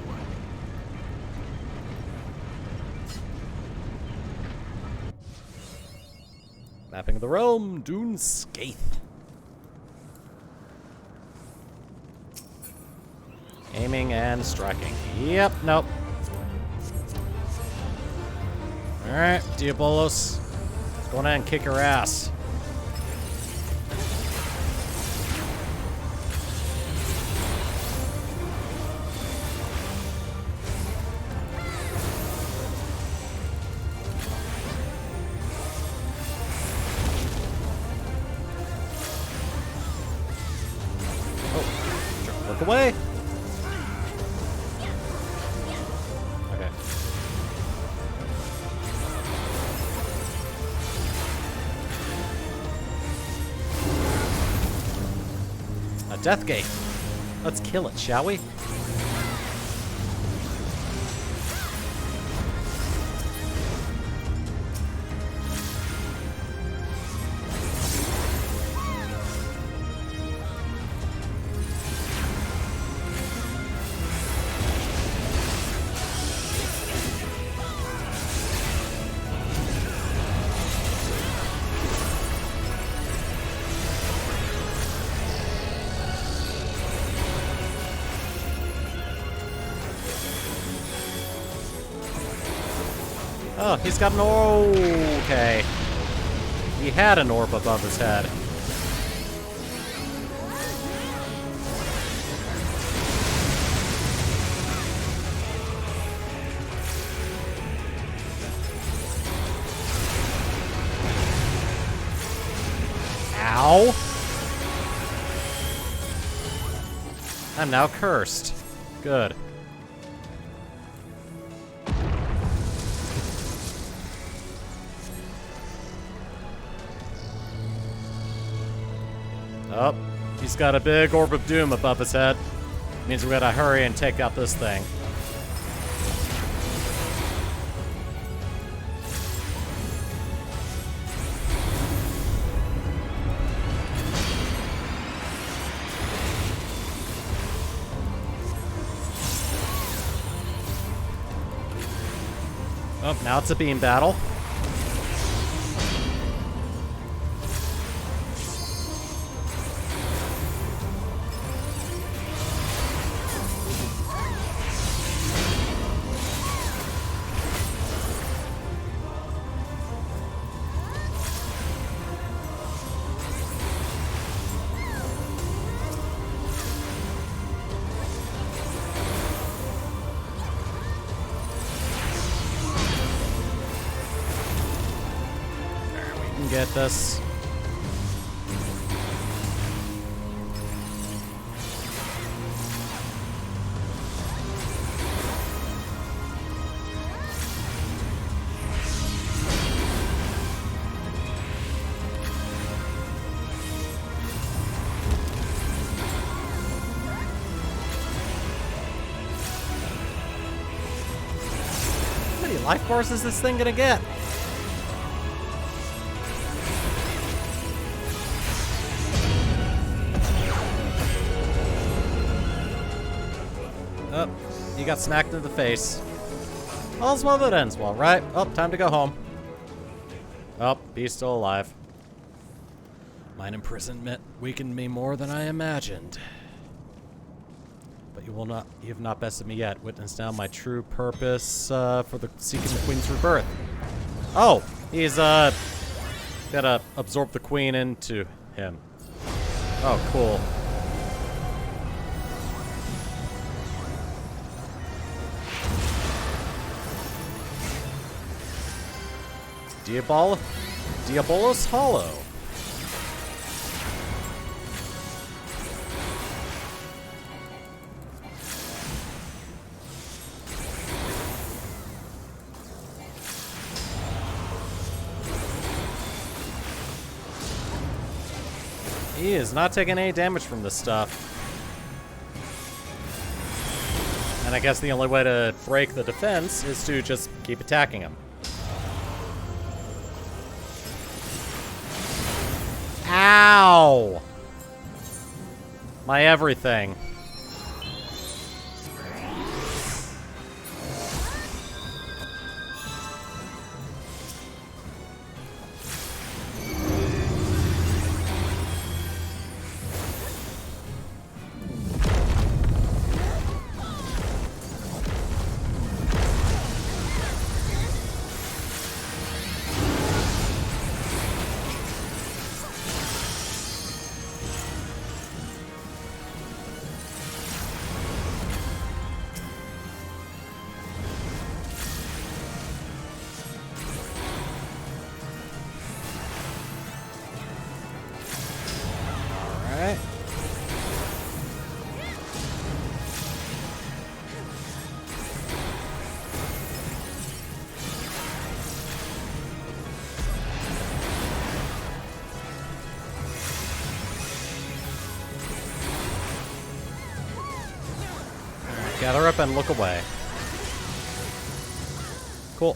Mapping the realm, Dunescape. Aiming and striking. Yep, nope. Alright, Diabolos. Let's go ahead and kick her ass. Oh, look away. Okay. A death gate. Let's kill it, shall we? Oh, he's got an orb. Okay. He had an orb above his head. Ow! I'm now cursed. Good. Oh, he's got a big orb of doom above his head. Means we gotta hurry and take out this thing. Oh, now it's a beam battle. Get this. How many life bars is this thing gonna get? Oh, you got smacked in the face. All's well that ends well, right? Oh, time to go home. Oh, he's still alive. Mine imprisonment weakened me more than I imagined. But you have not bested me yet. Witness now my true purpose for the seeking the Queen's rebirth. Oh, he's gotta absorb the Queen into him. Oh, cool. Diabolos Hollow. He is not taking any damage from this stuff. And I guess the only way to break the defense is to just keep attacking him. Ow! My everything. Gather up and look away. Cool.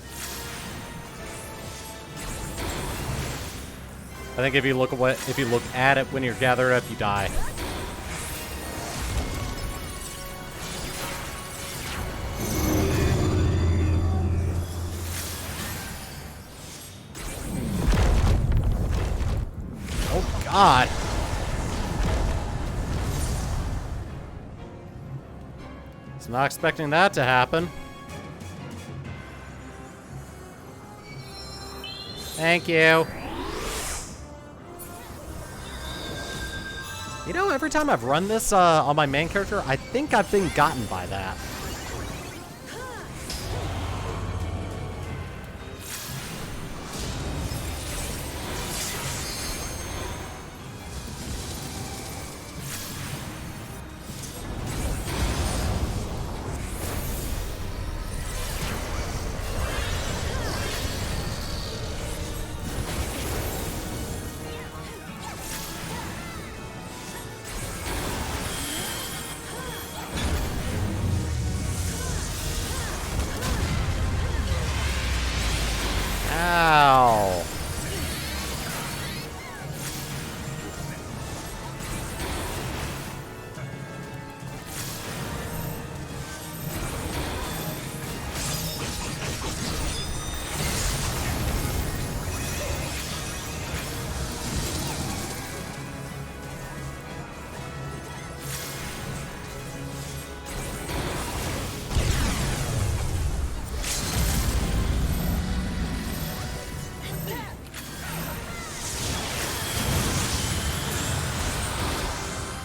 I think if you look away, if you look at it when you're gathered up, you die. Oh God. Was not expecting that to happen. Thank you. You know, every time I've run this on my main character, I think I've been gotten by that. Ow.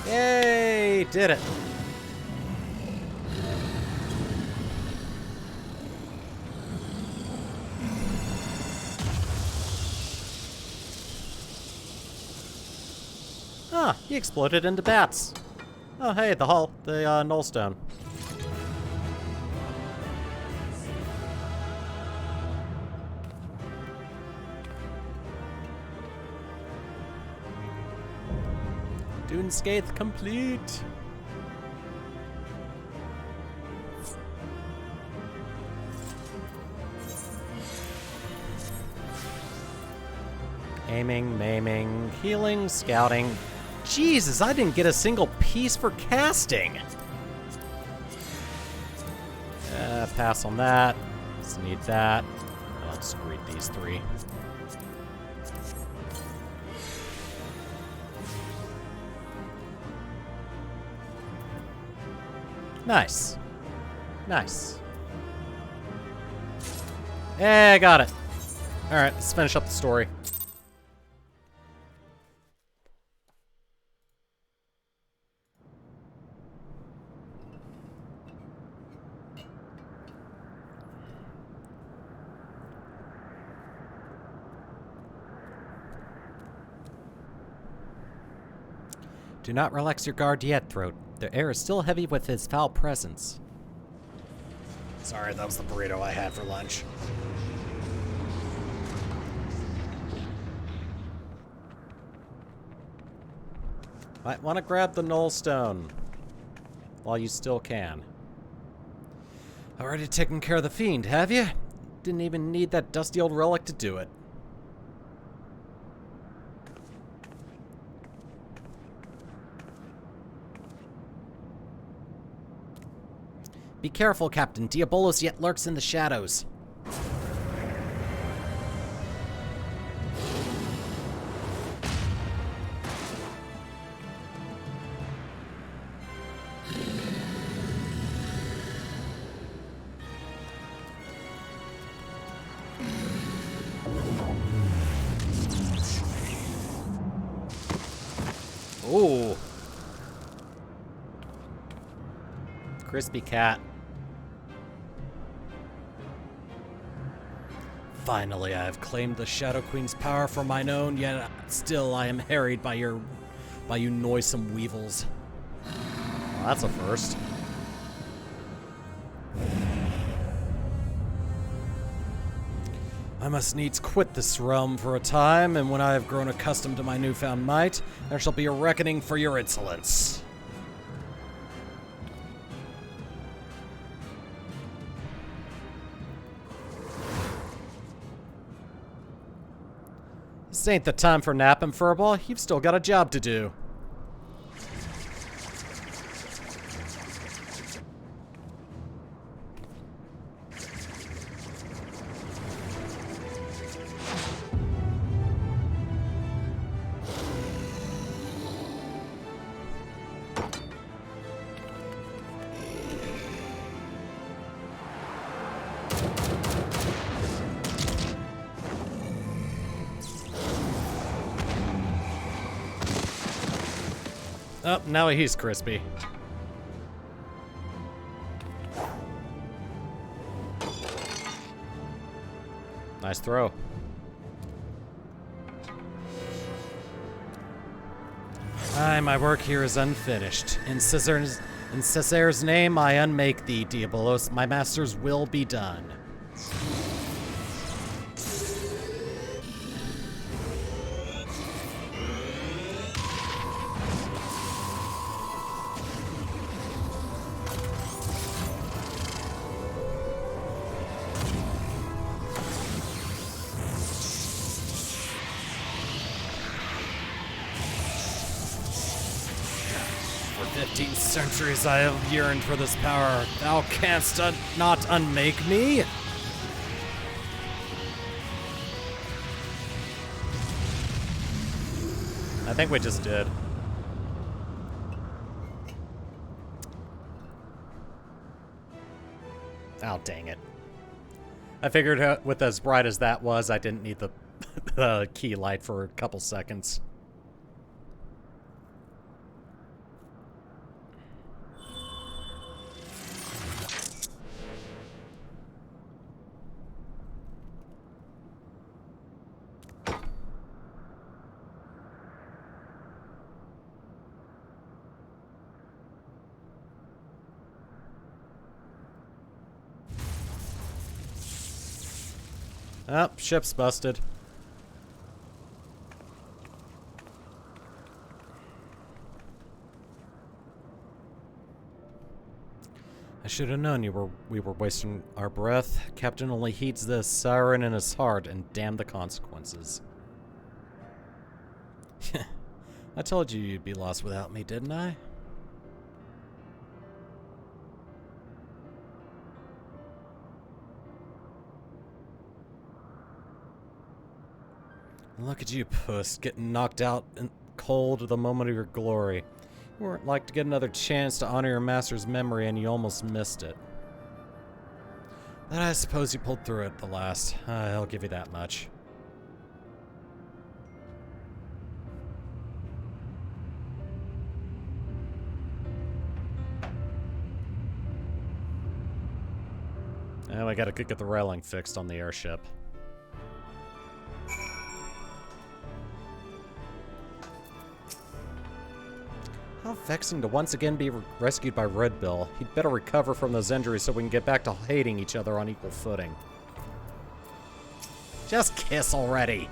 Yay, did it. Ah, he exploded into bats. Oh, hey, the Nullstone. Dunescape complete. Aiming, maiming, healing, scouting. Jesus, I didn't get a single piece for casting. Pass on that. Just need that. I'll just read these three. Nice. Nice. Yeah, I got it. Alright, let's finish up the story. Do not relax your guard yet, Throat. The air is still heavy with his foul presence. Sorry, that was the burrito I had for lunch. Might want to grab the Nullstone while you still can. Already taken care of the fiend, have you? Didn't even need that dusty old relic to do it. Be careful, Captain. Diabolos yet lurks in the shadows. Ooh. Crispy cat. Finally, I have claimed the Shadow Queen's power for mine own, yet still I am harried by you noisome weevils. Well, that's a first. I must needs quit this realm for a time, and when I have grown accustomed to my newfound might, there shall be a reckoning for your insolence. This ain't the time for napping, Furball. You've still got a job to do. Oh, now he's crispy. Nice throw. Aye, my work here is unfinished. In Caesar's name, I unmake thee, Diabolos. My master's will be done. For 15 centuries I have yearned for this power. Thou canst not unmake me? I think we just did. Oh, dang it. I figured with as bright as that was, I didn't need the, the key light for a couple seconds. Oh, ship's busted. I should have known we were wasting our breath. Captain only heeds the siren in his heart, and damn the consequences. I told you you'd be lost without me, didn't I? Look at you, puss, getting knocked out in cold at the moment of your glory. You weren't like to get another chance to honor your master's memory, and you almost missed it. But I suppose you pulled through it at the last. I'll give you that much. And we gotta get the railing fixed on the airship. How vexing to once again be rescued by Red Bill. He'd better recover from those injuries so we can get back to hating each other on equal footing. Just kiss already.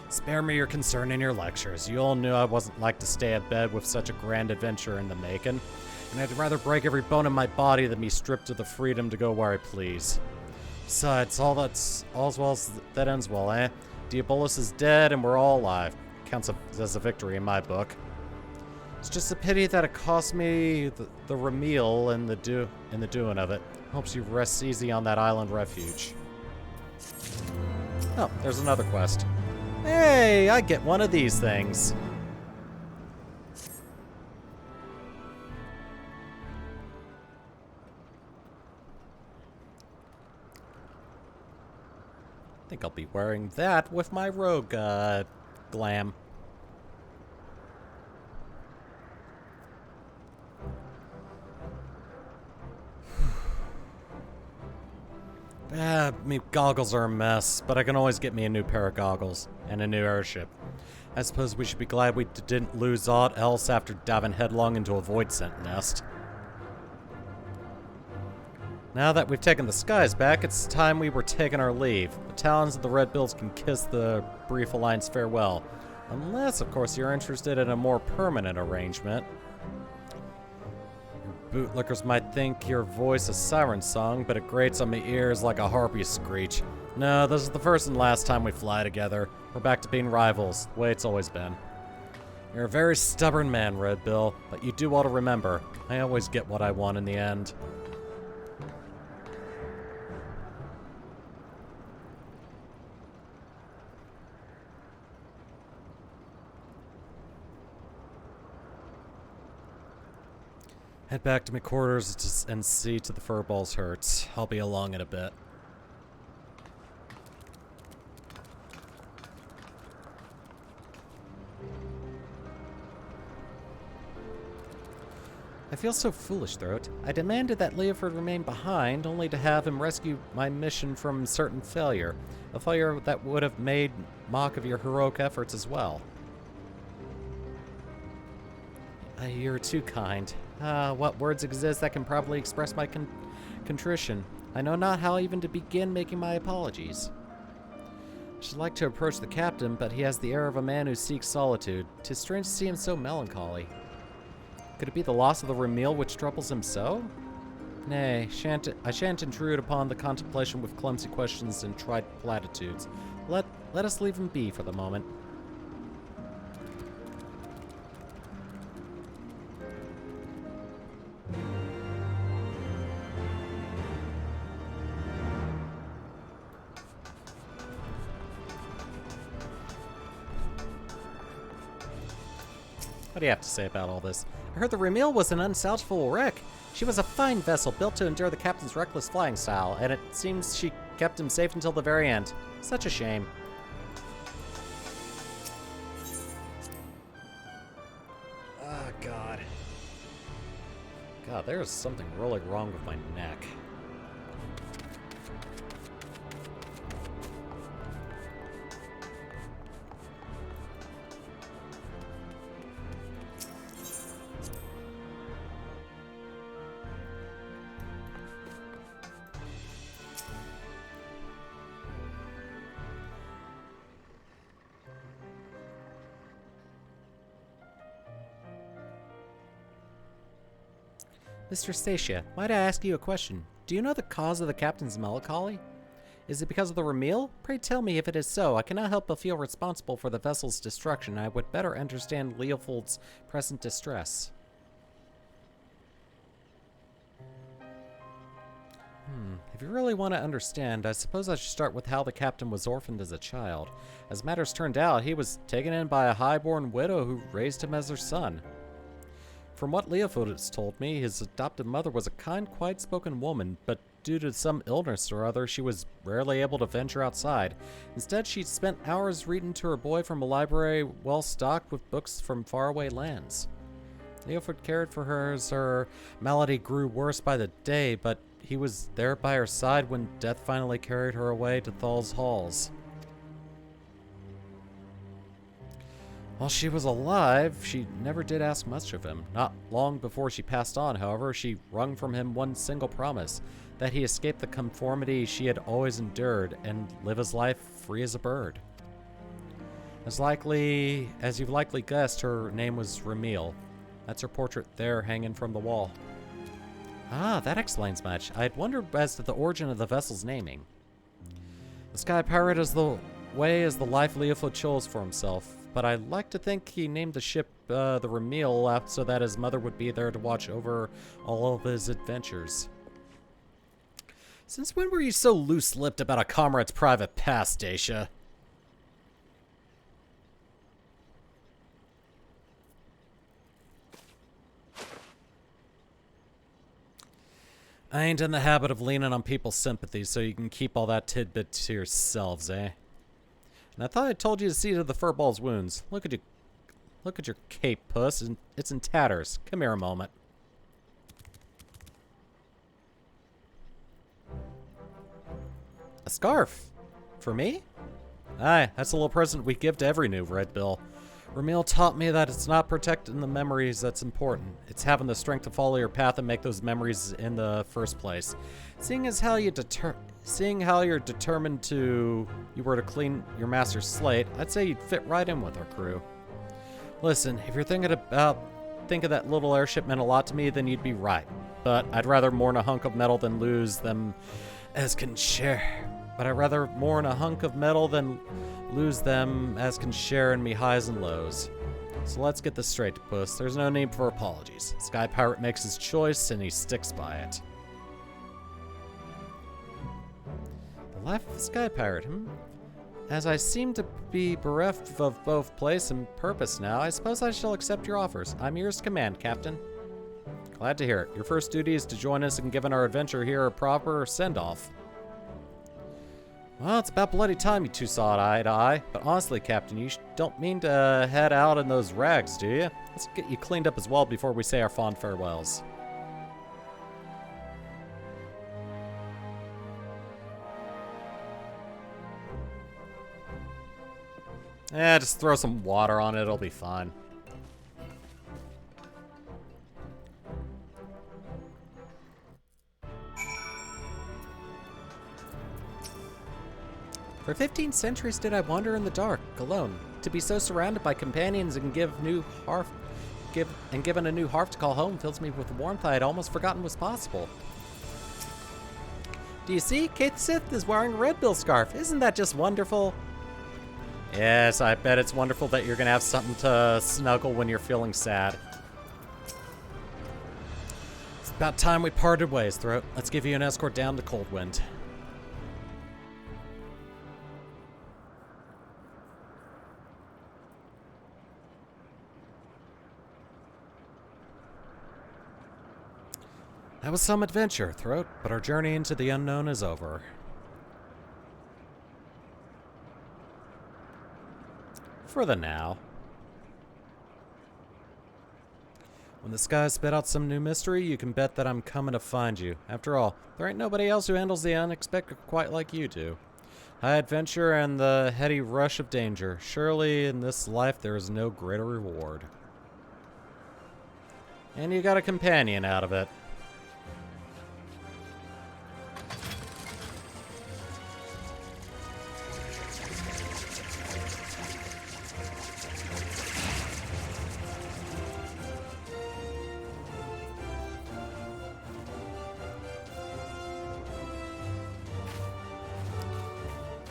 Spare me your concern in your lectures. You all knew I wasn't like to stay abed with such a grand adventure in the making, and I'd rather break every bone in my body than be stripped of the freedom to go where I please. Besides, all's well that ends well, eh? Diabolus is dead and we're all alive. Counts as a victory in my book. It's just a pity that it cost me the Ramil and the doing of it. Hopes you rest easy on that island refuge. Oh, there's another quest. Hey, I get one of these things. I think I'll be wearing that with my rogue glam. Me goggles are a mess, but I can always get me a new pair of goggles and a new airship. I suppose we should be glad we didn't lose aught else after diving headlong into a void scent nest. Now that we've taken the skies back, it's time we were taking our leave. The Talons of the Red Bills can kiss the brief alliance farewell. Unless, of course, you're interested in a more permanent arrangement. Bootlickers might think your voice a siren song, but it grates on my ears like a harpy screech. No, this is the first and last time we fly together. We're back to being rivals, the way it's always been. You're a very stubborn man, Red Bill, but you do well to remember. I always get what I want in the end. Head back to my quarters and see to the furballs hurts. I'll be along in a bit. I feel so foolish, Throat. I demanded that Leoford remain behind, only to have him rescue my mission from certain failure. A failure that would have made mock of your heroic efforts as well. You're too kind. What words exist that can probably express my contrition? I know not how even to begin making my apologies. I should like to approach the captain, but he has the air of a man who seeks solitude. 'Tis strange to see him so melancholy. Could it be the loss of the Ramil which troubles him so? Nay, I shan't intrude upon the contemplation with clumsy questions and trite platitudes. Let us leave him be for the moment. What do you have to say about all this? I heard the Ramil was an unsalvageable wreck. She was a fine vessel, built to endure the captain's reckless flying style, and it seems she kept him safe until the very end. Such a shame. Oh, God. God, there's something really wrong with my neck. Mr. Stacia, might I ask you a question? Do you know the cause of the captain's melancholy? Is it because of the Ramil? Pray tell me if it is so. I cannot help but feel responsible for the vessel's destruction. I would better understand Leopold's present distress. If you really want to understand, I suppose I should start with how the captain was orphaned as a child. As matters turned out, he was taken in by a high-born widow who raised him as her son. From what Leopold has told me, his adopted mother was a kind, quiet-spoken woman, but due to some illness or other, she was rarely able to venture outside. Instead, she spent hours reading to her boy from a library well-stocked with books from faraway lands. Leopold cared for her as her malady grew worse by the day, but he was there by her side when death finally carried her away to Thal's halls. While she was alive, she never did ask much of him. Not long before she passed on, however, she wrung from him one single promise, that he escape the conformity she had always endured and live his life free as a bird. As you've likely guessed, her name was Ramil. That's her portrait there hanging from the wall. Ah, that explains much. I had wondered as to the origin of the vessel's naming. The Sky Pirate is the life Leopold chose for himself, but I like to think he named the ship the Ramil so that his mother would be there to watch over all of his adventures. Since when were you so loose-lipped about a comrade's private past, Dacia? I ain't in the habit of leaning on people's sympathy, so you can keep all that tidbit to yourselves, eh? And I thought I told you to see to the furball's wounds. Look at your cape, puss, and it's in tatters. Come here a moment. A scarf? For me? Aye, that's a little present we give to every new Red Bill. Ramil taught me that it's not protecting the memories that's important. It's having the strength to follow your path and make those memories in the first place. Seeing as how you're determined you were to clean your master's slate, I'd say you'd fit right in with our crew. Listen, if you're thinking that little airship meant a lot to me, then you'd be right. But I'd rather mourn a hunk of metal than lose them as can share. but I'd rather mourn a hunk of metal than lose them as can share in me highs and lows. So let's get this straight, Puss. There's no need for apologies. Sky Pirate makes his choice and he sticks by it. The life of a Sky Pirate, As I seem to be bereft of both place and purpose now, I suppose I shall accept your offers. I'm yours to command, Captain. Glad to hear it. Your first duty is to join us in giving our adventure here a proper send-off. Well, it's about bloody time you two saw eye to eye. But honestly, Captain, you don't mean to head out in those rags, do you? Let's get you cleaned up as well before we say our fond farewells. Just throw some water on it, it'll be fine. For 15 centuries did I wander in the dark, alone. To be so surrounded by companions and given a new hearth to call home fills me with warmth I had almost forgotten was possible. Do you see? Kate Sith is wearing a red bill scarf. Isn't that just wonderful? Yes, I bet it's wonderful that you're gonna have something to snuggle when you're feeling sad. It's about time we parted ways, Throat. Let's give you an escort down to Coldwind. That was some adventure, Throat, but our journey into the unknown is over. For the now. When the skies spit out some new mystery, you can bet that I'm coming to find you. After all, there ain't nobody else who handles the unexpected quite like you do. High adventure and the heady rush of danger. Surely in this life there is no greater reward. And you got a companion out of it.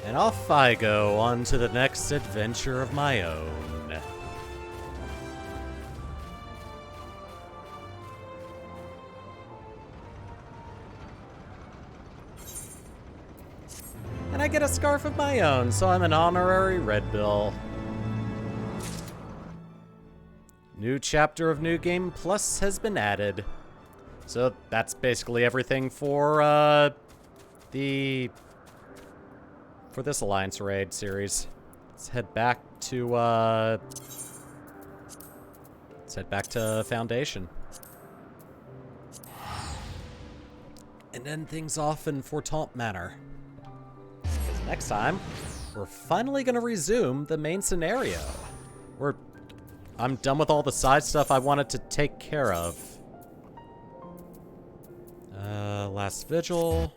And off I go on to the next adventure of my own. And I get a scarf of my own, so I'm an honorary Red Bill. New chapter of New Game Plus has been added. So that's basically everything for this Alliance Raid series. Let's head back to Foundation. And end things off in Fortemps Manor. Because next time, we're finally gonna resume the main scenario. I'm done with all the side stuff I wanted to take care of. Last Vigil.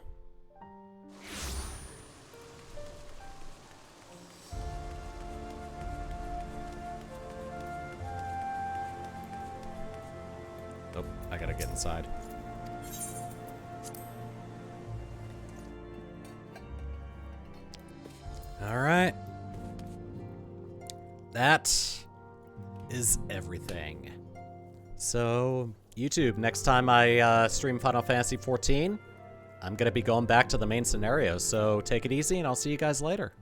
Oh, I gotta get inside. All right. That is everything. So, YouTube, next time I stream Final Fantasy XIV, I'm gonna be going back to the main scenario, so take it easy and I'll see you guys later.